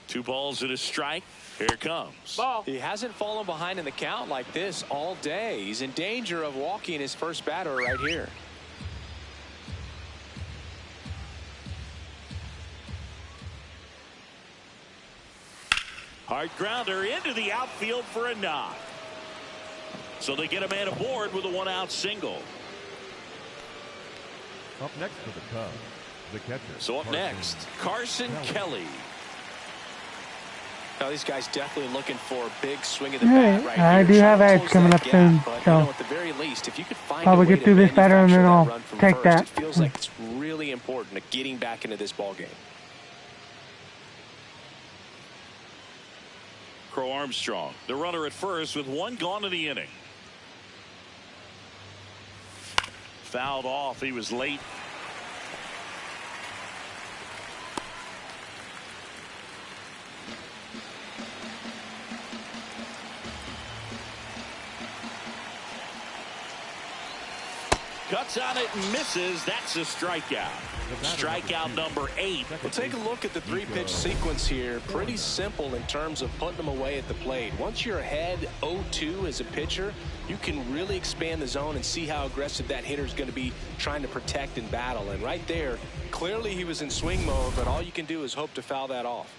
Two balls and a strike. Here it comes. Ball. He hasn't fallen behind in the count like this all day. He's in danger of walking his first batter right here. Hard grounder into the outfield for a knock. So they get a man aboard with a 1-out single. Up next for the Cubs, the catcher. So up next, Carson Kelly. Now these guys definitely looking for a big swing of the bat right I here. do have Trying to ads close coming that up gap, soon, but, so you know, at the very least, if you could find probably a way get through to this better and then manufacture I'll that run from take first, that. it feels like it's really important to getting back into this ball game. Crow Armstrong, the runner at first with 1 gone in the inning. Fouled off. He was late. Cuts on it and misses. That's a strikeout. Strikeout number 8. Well, take a look at the 3-pitch sequence here. Pretty simple in terms of putting them away at the plate. Once you're ahead 0-2 as a pitcher, you can really expand the zone and see how aggressive that hitter is going to be trying to protect and battle. And right there, clearly he was in swing mode, but all you can do is hope to foul that off.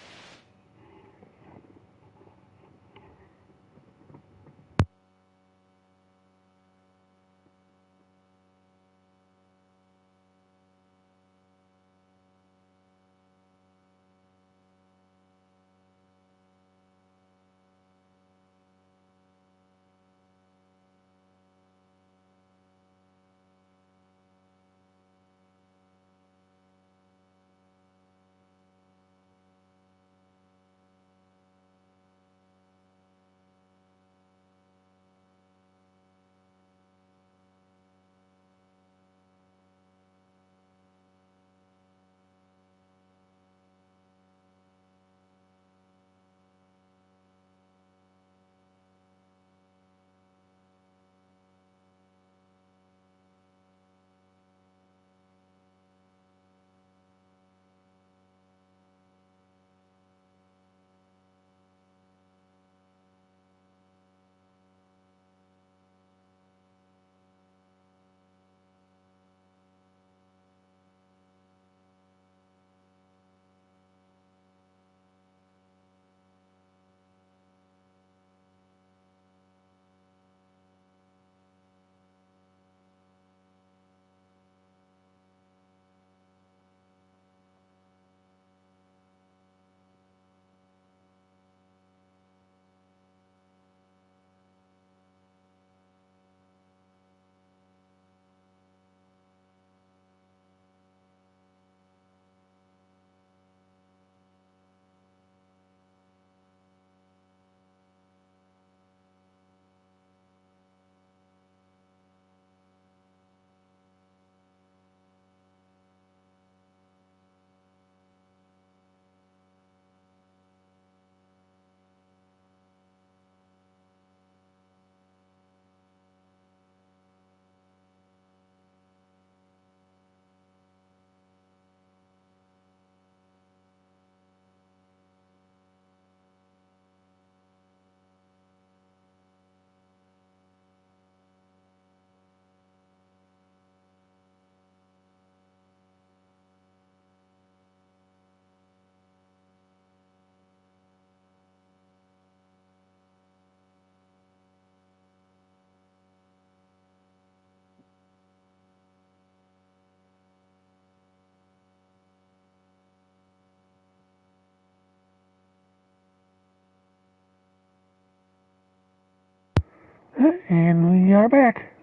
And we are back.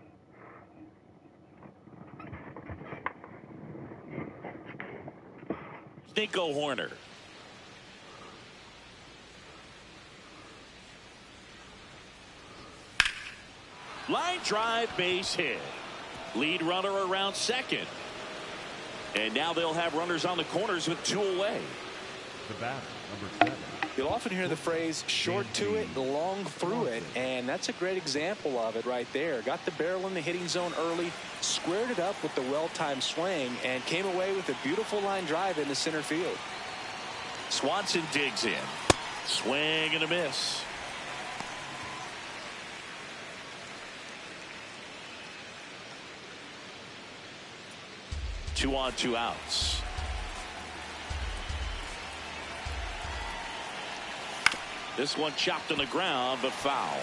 Nico Horner. Line drive, base hit. Lead runner around second. And now they'll have runners on the corners with 2 away. The batter, number 7. You'll often hear the phrase short to it, long through it, and that's a great example of it right there. Got the barrel in the hitting zone early, squared it up with the well-timed swing, and came away with a beautiful line drive into center field. Swanson digs in. Swing and a miss. Two on, 2 outs. This one chopped on the ground, but foul.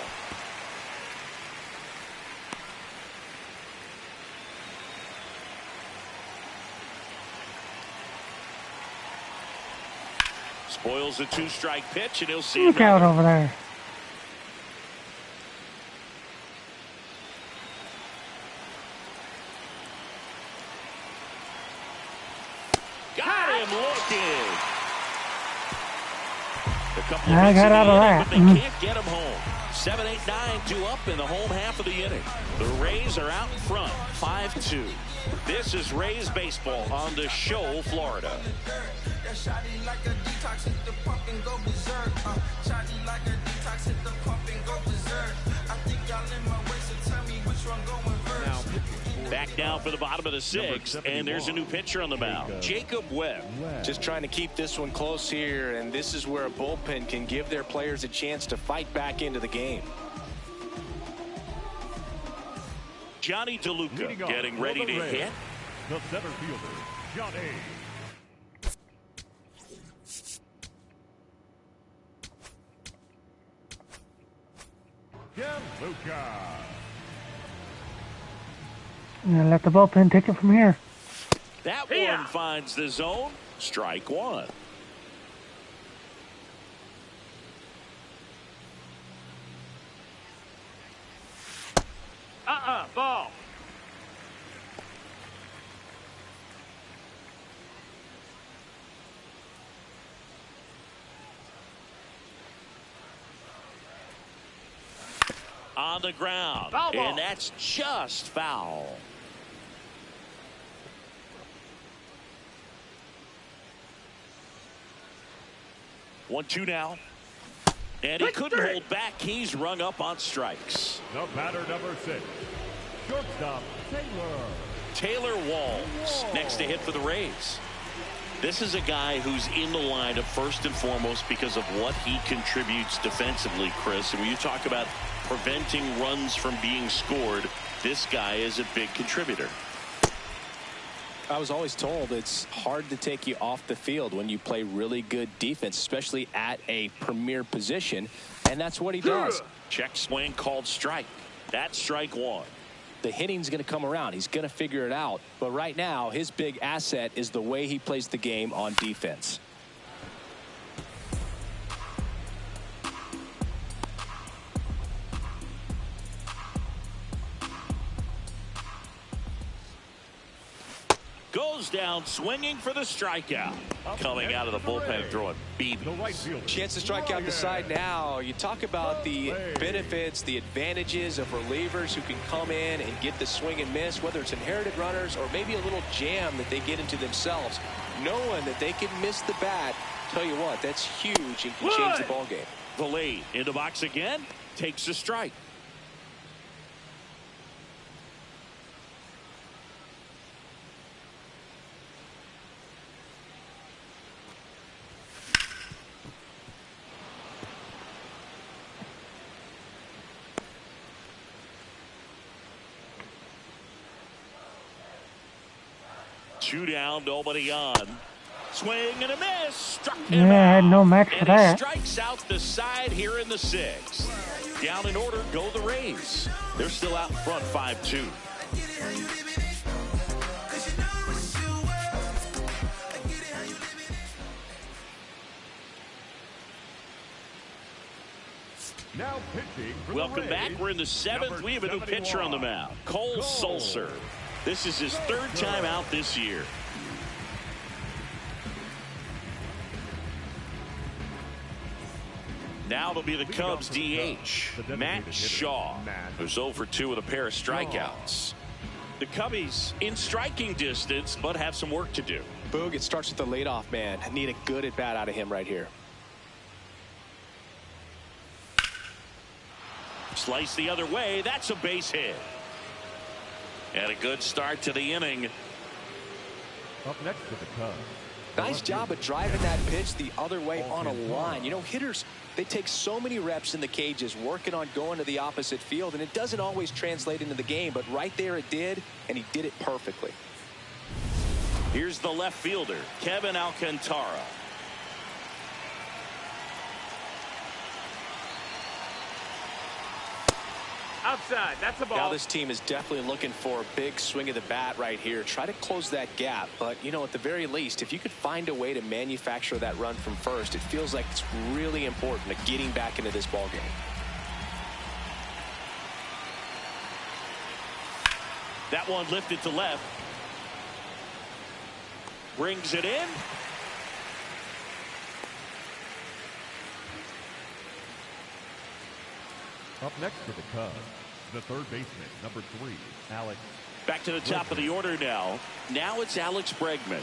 Spoils a 2-strike pitch, and he'll see Look out over there. Got him looking. A couple I got out of that. But they can't get him home. 7, 8, 9, 2 up in the home half of the inning. The Rays are out in front, 5-2. This is Rays baseball on the show, Florida. Back down for the bottom of the 6th, and there's a new pitcher on the mound, Jacob Webb. Just trying to keep this one close here, and this is where a bullpen can give their players a chance to fight back into the game. Johnny DeLuca getting ready to hit. The center fielder, Johnny. DeLuca. And let the bullpen take it from here. That one finds the zone. Strike one. Ball. On the ground. Foul ball. And that's just foul. One, two now. And he couldn't hold back. He's rung up on strikes. The batter, number 6. Shortstop, Taylor Walls next to hit for the Rays. This is a guy who's in the lineup first and foremost because of what he contributes defensively, Chris. And when you talk about preventing runs from being scored, this guy is a big contributor. I was always told it's hard to take you off the field when you play really good defense, especially at a premier position, and that's what he does. Check swing called strike. That's strike one. The hitting's going to come around. He's going to figure it out. But right now, his big asset is the way he plays the game on defense. Goes down swinging for the strikeout. Coming out of the bullpen throwing beat. Chance to strike out the side now. You talk about the benefits, the advantages of relievers who can come in and get the swing and miss, whether it's inherited runners or maybe a little jam that they get into themselves. Knowing that they can miss the bat, tell you what, that's huge and can change the ball game. Valet in the box again, takes a strike. Two down, nobody on. Swing and a miss. Struck him out. I had no match for and that. He strikes out the side here in the 6th. Down in order go the Rays. They're still out in front 5-2. Now pitching for Welcome the back. Rays, We're in the 7th. number We have a new pitcher on the 71, mound. Cole Sulser. This is his 3rd time out this year. Now it'll be the Cubs DH, Matt Shaw, who's 0 for 2 with a pair of strikeouts. The Cubbies in striking distance, but have some work to do. Boog, it starts with the leadoff man. I need a good at bat out of him right here. Slice the other way. That's a base hit. And a good start to the inning. Up next to the Cubs. Nice job of driving that pitch the other way on a line. You know, hitters, they take so many reps in the cages working on going to the opposite field, and it doesn't always translate into the game, but right there it did, and he did it perfectly. Here's the left fielder, Kevin Alcantara. Outside. That's the ball. Now this team is definitely looking for a big swing of the bat right here. Try to close that gap. But, you know, at the very least, if you could find a way to manufacture that run from first, it feels like it's really important to getting back into this ball game. That one lifted to left. Brings it in. Up next for the Cubs, the third baseman, number 3, Alex. Back to the top of the order now. Now it's Alex Bregman.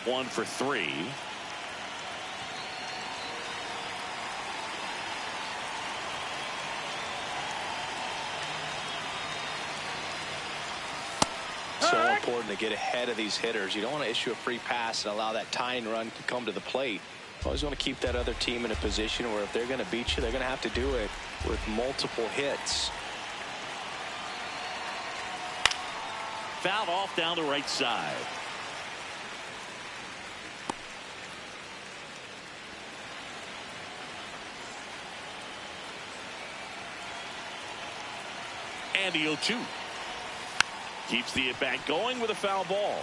1 for 3. So important to get ahead of these hitters. You don't want to issue a free pass and allow that tying run to come to the plate. You always want to keep that other team in a position where if they're going to beat you, they're going to have to do it with multiple hits. Fouled off down the right side. And the 0-2. Keeps the at-bat going with a foul ball.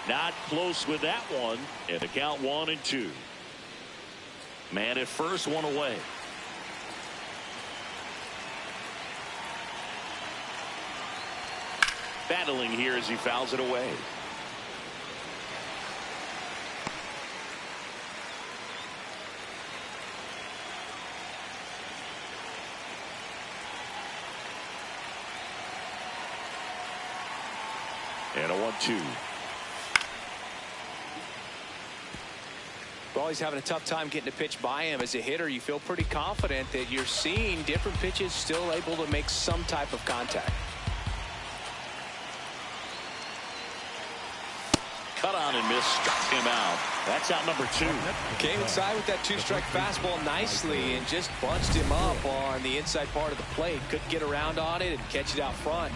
Not close with that one. And the count 1-2. Man at first, one away. Battling here as he fouls it away. And a 1-2. Well, he's having a tough time getting a pitch by him. As a hitter, you feel pretty confident that you're seeing different pitches still able to make some type of contact. Cut on and miss, struck him out. That's out number 2. Came inside with that 2-strike fastball nicely and just bunched him up on the inside part of the plate. Couldn't get around on it and catch it out front.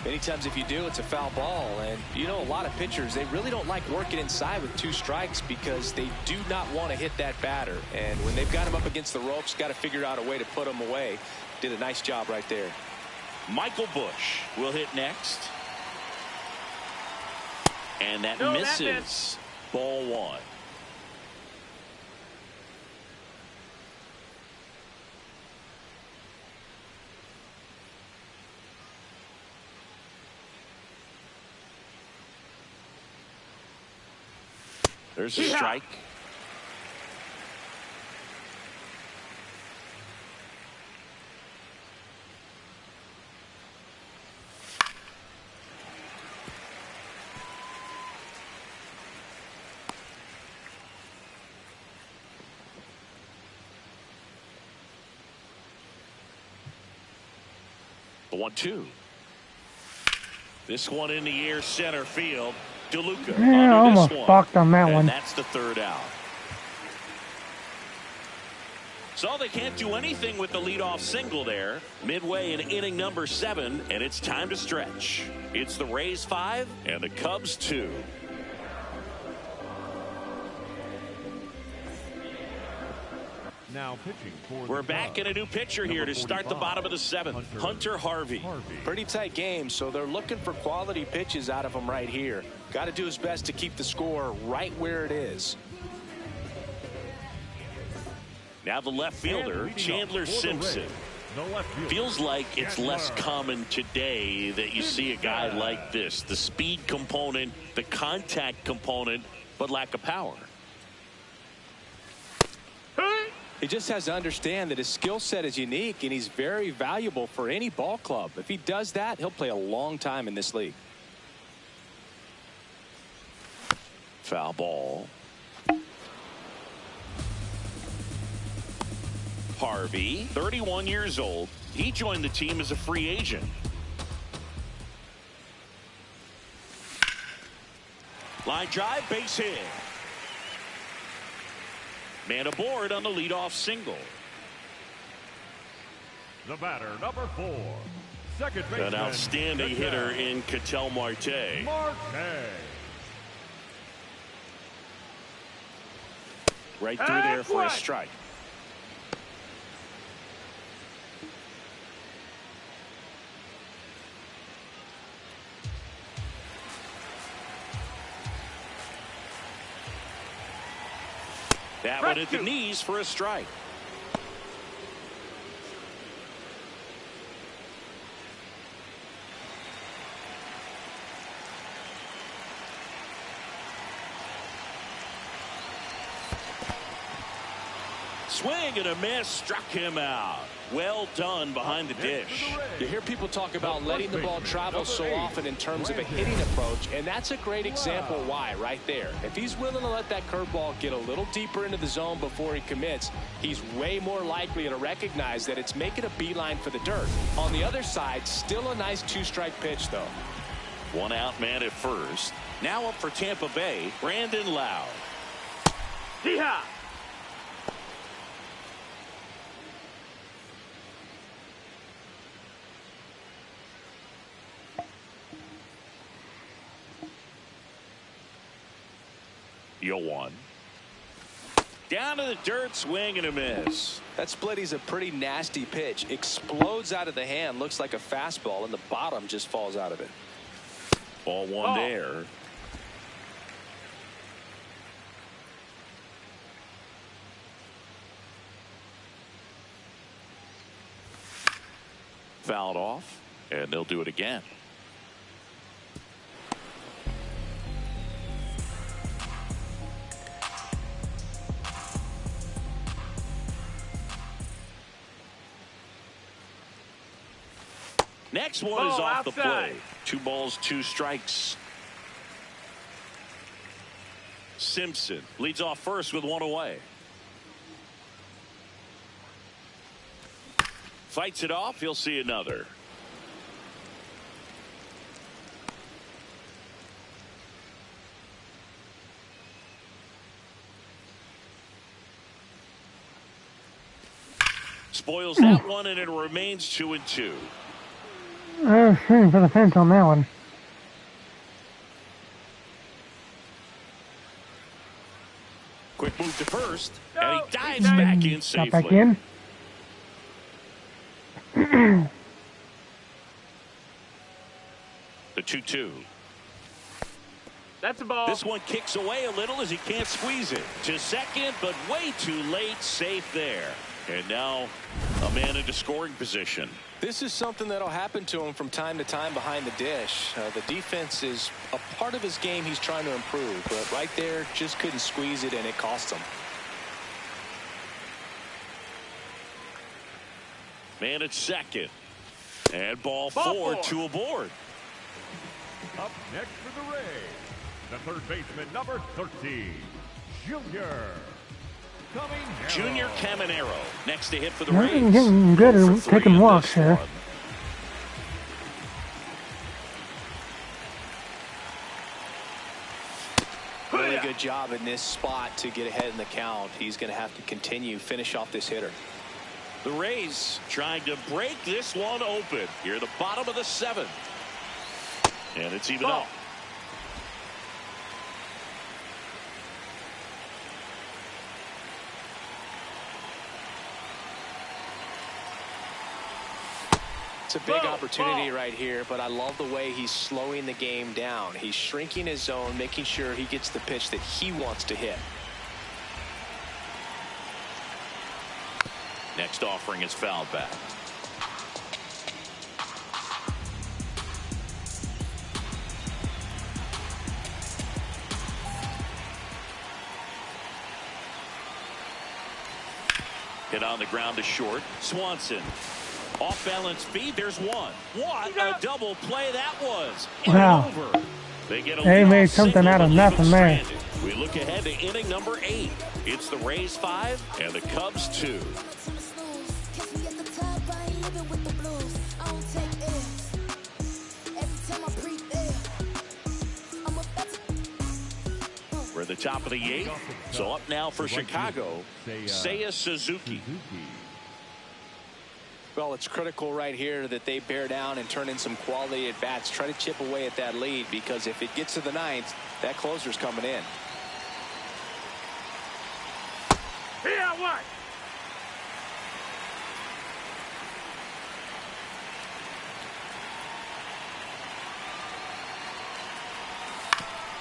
Many times if you do, it's a foul ball. And you know, a lot of pitchers, they really don't like working inside with 2 strikes because they do not want to hit that batter. And when they've got him up against the ropes, got to figure out a way to put him away. Did a nice job right there. Michael Busch will hit next. And that misses. That missed. Ball 1. There's a strike. The 1-2. This one in the air, center field. DeLuca yeah, almost balked on that one. That's the 3rd out. So they can't do anything with the leadoff single there. Midway in inning number 7, and it's time to stretch. It's the Rays 5 and the Cubs 2. Now pitching for We're back in a new pitcher here to start the bottom of the 7th. Hunter Harvey. Pretty tight game, so they're looking for quality pitches out of him right here. Got to do his best to keep the score right where it is. Now the left fielder, Chandler Simpson. Feels like it's less common today that you see a guy like this. The speed component, the contact component, but lack of power. He just has to understand that his skill set is unique and he's very valuable for any ball club. If he does that, he'll play a long time in this league. Foul ball. Harvey, 31 years old. He joined the team as a free agent. Line drive, base hit. Man aboard on the leadoff single. The batter, number 4, second baseman. An outstanding hitter in Ketel Marte. Right through there for a strike. That one at the knees for a strike. Swing and a miss, struck him out. Well done behind the dish. You hear people talk about letting the ball travel so often in terms of a hitting approach, and that's a great example why right there. If he's willing to let that curveball get a little deeper into the zone before he commits, he's way more likely to recognize that it's making a beeline for the dirt. On the other side, still a nice two-strike pitch, though. One out man at first. Now up for Tampa Bay, Brandon Lowe. Hee-haw! One. Down to the dirt, swing and a miss. That splitty's a pretty nasty pitch. Explodes out of the hand, looks like a fastball, and the bottom just falls out of it. Ball one there. Fouled off, and they'll do it again. Next one is off the plate. 2 balls, 2 strikes. Simpson leads off first with 1 away. Fights it off. He'll see another. Spoils that one, and it remains 2-2. Shooting for the fence on that one. Quick move to first, and he dives back in safely. Got back in. The 2-2. That's a ball. This one kicks away a little as he can't squeeze it. To second, but way too late. Safe there. And now a man into scoring position. This is something that'll happen to him from time to time behind the dish. The defense is a part of his game he's trying to improve, but right there just couldn't squeeze it, and it cost him. Man at second. And ball 4, 2 aboard. Up next for the Rays, the third baseman, number 13, Junior Caminero next to hit for the They're Rays. getting good at taking walks here. Really good job in this spot to get ahead in the count. He's going to have to finish off this hitter. The Rays trying to break this one open here at the bottom of the 7th. And it's even up. It's a big opportunity right here, but I love the way he's slowing the game down. He's shrinking his zone, making sure he gets the pitch that he wants to hit. Next offering is fouled back. Hit on the ground to short. Swanson. Off balance feed. There's one. What a double play that was. Wow. Over. They get a They made something out of nothing there. We look ahead to inning number 8. It's the Rays 5 and the Cubs 2. We're at the top of the 8th. So up now for Chicago, Seiya Suzuki. Well, it's critical right here that they bear down and turn in some quality at bats. Try to chip away at that lead, because if it gets to the ninth, that closer's coming in. Here, what?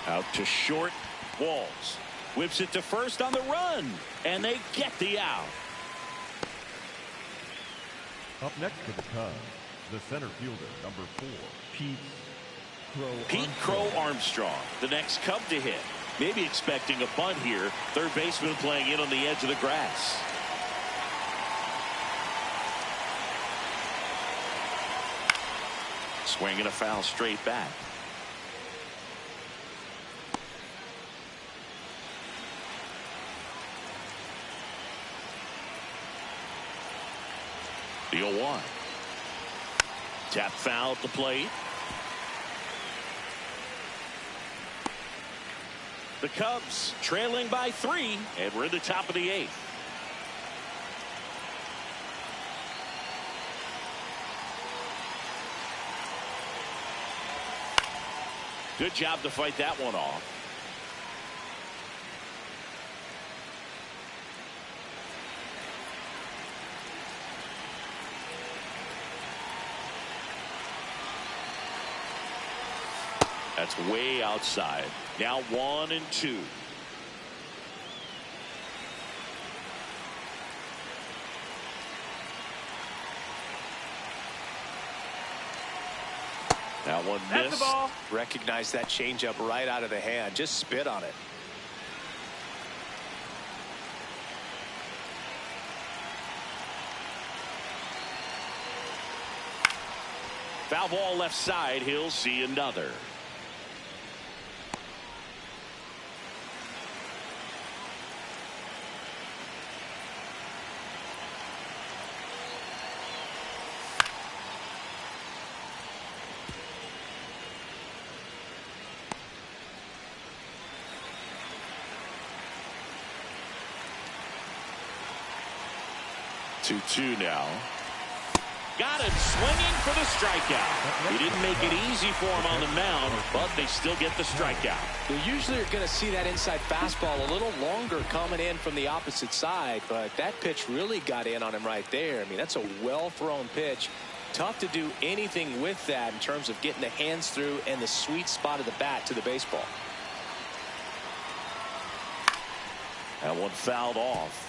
Out to short. Walls whips it to first on the run, and they get the out. Up next for the Cubs, the center fielder, number 4, Pete Crow Armstrong, the next Cub to hit. Maybe expecting a bunt here. Third baseman playing in on the edge of the grass. Swinging a foul straight back. The 0-1. Tap foul at the plate. The Cubs trailing by 3, and we're in the top of the 8th. Good job to fight that one off. That's way outside. Now 1-2. That one missed. That's the ball. Recognize that changeup right out of the hand. Just spit on it. Foul ball left side. He'll see another. Two now. Got him swinging for the strikeout. He didn't make it easy for him on the mound, but they still get the strikeout. You usually are going to see that inside fastball a little longer coming in from the opposite side, but that pitch really got in on him right there. I mean, that's a well-thrown pitch. Tough to do anything with that in terms of getting the hands through and the sweet spot of the bat to the baseball. That one fouled off.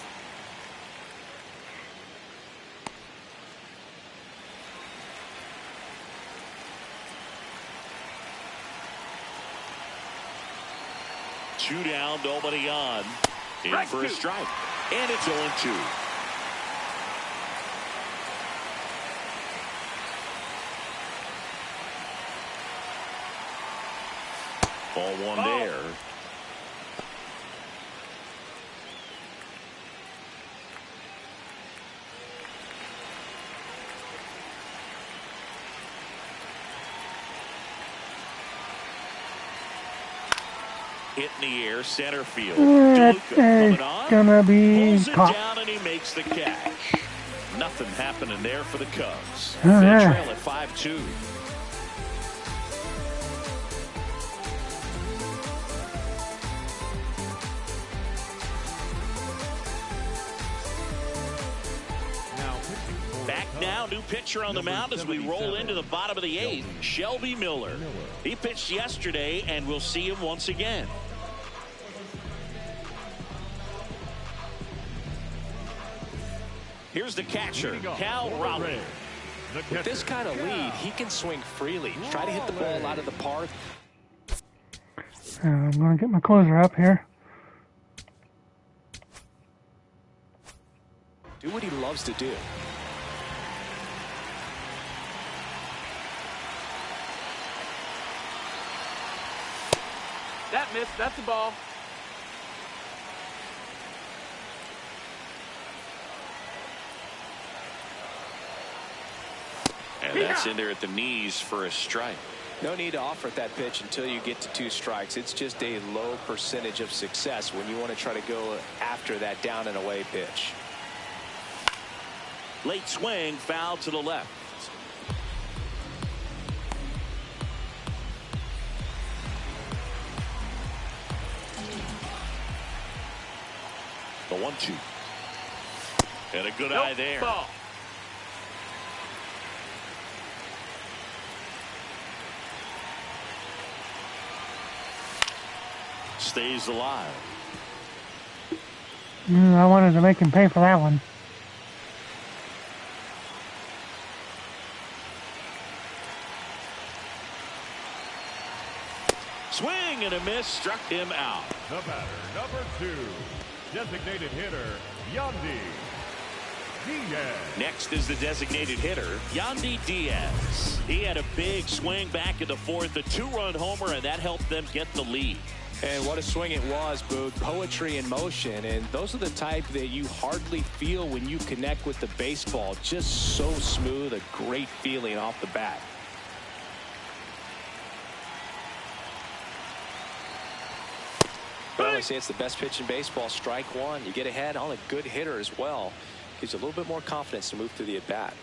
Two down, nobody on. In for a strike. And it's 0-2. Ball one there. Hit in the air, center field. It's gonna be pulls it caught. down and he makes the catch. Nothing happening there for the Cubs. All They right. trail at 5-2. Back now, new pitcher on the mound as we roll into the bottom of the 8th, Shelby Miller. He pitched yesterday, and we'll see him once again. Here's the catcher, Cal Raleigh. With this kind of lead, he can swing freely. Try to hit the ball out of the park. I'm going to get my closer up here. Do what he loves to do. That missed. That's the ball. And that's in there at the knees for a strike. No need to offer at that pitch until you get to 2 strikes. It's just a low percentage of success when you want to try to go after that down and away pitch. Late swing, foul to the left. The 1-2. And a good eye there. Ball. Stays alive. I wanted to make him pay for that one. Swing and a miss, struck him out. The batter, number 2, designated hitter, Yandy Diaz. Next is the designated hitter, Yandy Diaz. He had a big swing back in the fourth, a 2-run homer, and that helped them get the lead. And what a swing it was, Boog. Poetry in motion. And those are the type that you hardly feel when you connect with the baseball. Just so smooth, a great feeling off the bat. I say it's the best pitch in baseball. Strike one. You get ahead on a good hitter as well. Gives you a little bit more confidence to move through the at bat.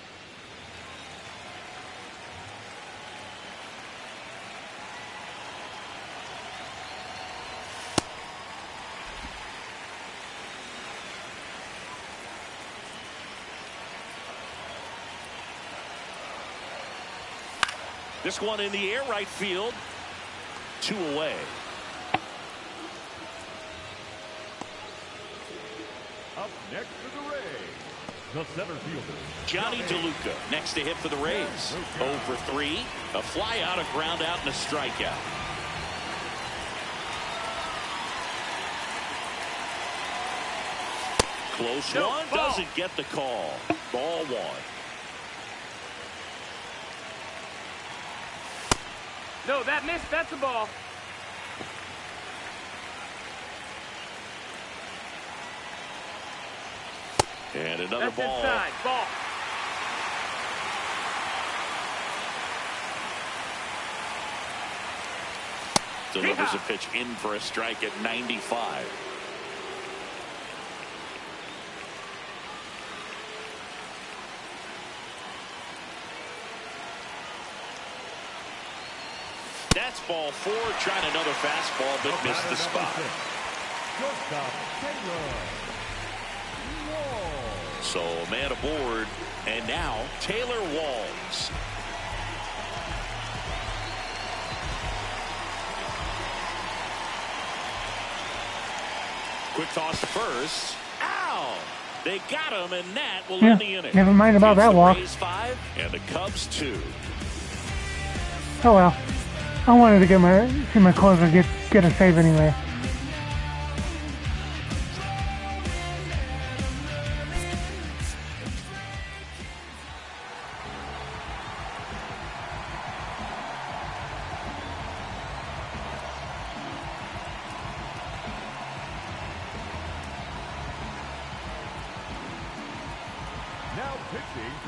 This one in the air, right field. 2 away. Up next for the Rays, the center fielder, Johnny DeLuca next to hit for the Rays. 0 for 3. A fly out, a ground out, and a strikeout. Close one. Ball. Doesn't get the call. Ball 1. No, that missed. That's a ball. And another That's ball. inside. Ball. Delivers a pitch in for a strike at 95. That's ball 4. Trying another fastball, but missed the spot. shortstop, Taylor. So a man aboard, and now Taylor Walls. Quick toss to first. Ow! They got him, and that will end the inning. Never mind about that walk. Rays 5 and the Cubs 2. Oh well. I wanted to see my closer get a save anyway.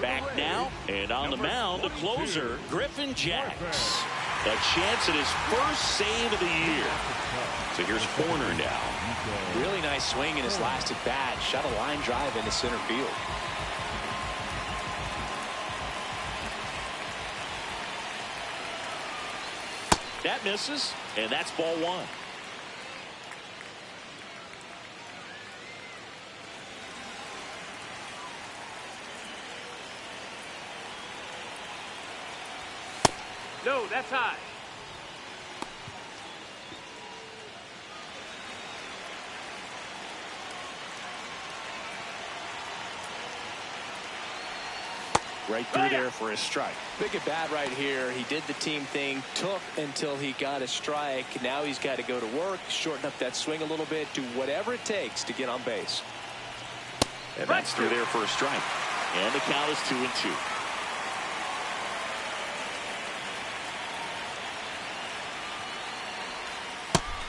Back now, and on the mound, the closer, Griffin Jacks. A chance at his first save of the year. So here's Horner now. Really nice swing in his last at bat. Shot a line drive into center field. That misses, and that's ball 1. No, that's high. Right through there for a strike. Big at bat right here. He did the team thing, took until he got a strike. Now he's got to go to work, shorten up that swing a little bit, do whatever it takes to get on base. And that's through there for a strike. And the count is 2-2.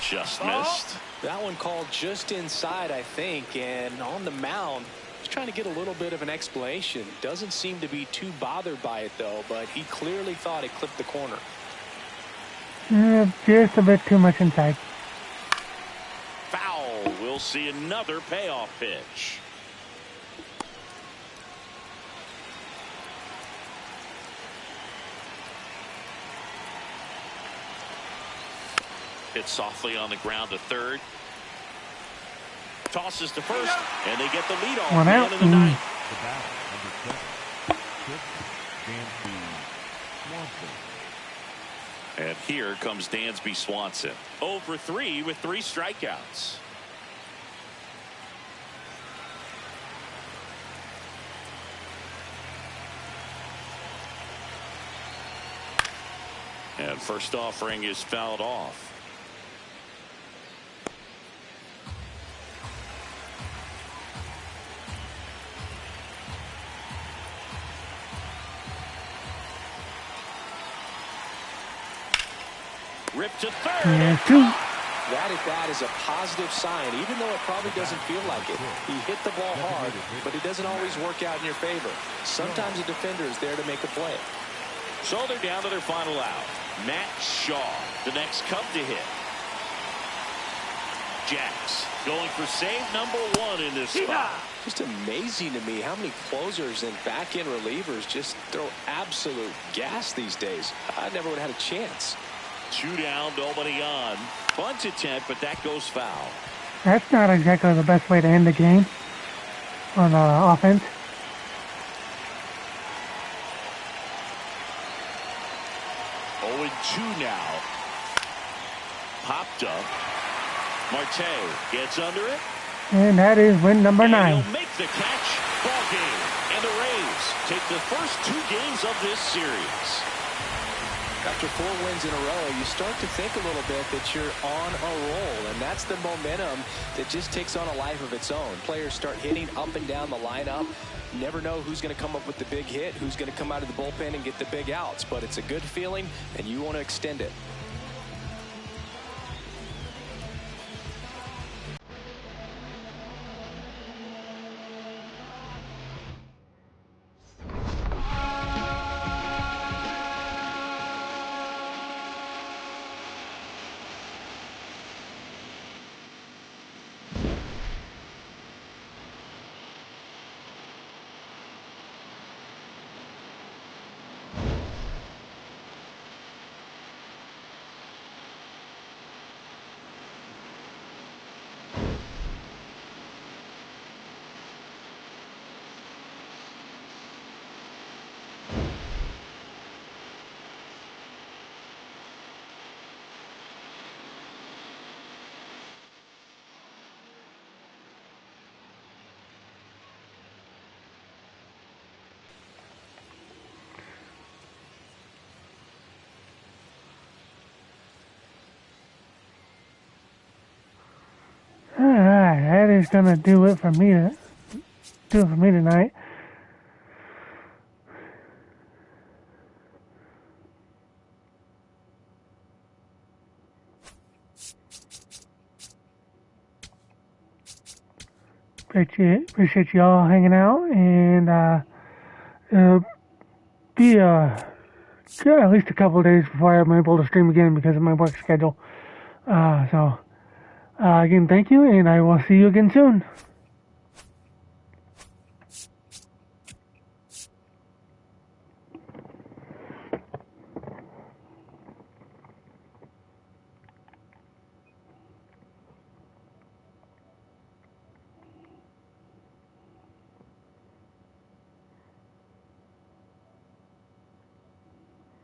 Just missed. That one called just inside, I think, and on the mound, he's trying to get a little bit of an explanation. Doesn't seem to be too bothered by it, though, but he clearly thought it clipped the corner. Just a bit too much inside. Foul. We'll see another payoff pitch. Hit softly on the ground to third. Tosses to first, and they get the lead off. One out. The end of the ninth. The batter, number 7, Dansby Swanson. And here comes Dansby Swanson. 0 for 3 with 3 strikeouts. And first offering is fouled off. Ripped to third. Yeah, 2. That at bat is a positive sign, even though it probably doesn't feel like it. He hit the ball hard, but it doesn't always work out in your favor. Sometimes a defender is there to make a play. So they're down to their final out. Matt Shaw, the next Cub to hit. Jacks going for save number 1 in this spot. Just amazing to me how many closers and back-end relievers just throw absolute gas these days. I never would have had a chance. 2 down, nobody on. Bunt attempt, but that goes foul. That's not exactly the best way to end the game on offense. Two now. Popped up. Marte gets under it. And that is win number 9. He'll make the catch. Ball game. And the Rays take the first 2 games of this series. After 4 wins in a row, you start to think a little bit that you're on a roll, and that's the momentum that just takes on a life of its own. Players start hitting up and down the lineup. You never know who's going to come up with the big hit, who's going to come out of the bullpen and get the big outs, but it's a good feeling, and you want to extend it. Alright, that is gonna do it for me tonight. Appreciate you all hanging out, and it'll be at least a couple of days before I'm able to stream again because of my work schedule. Again, thank you, and I will see you again soon.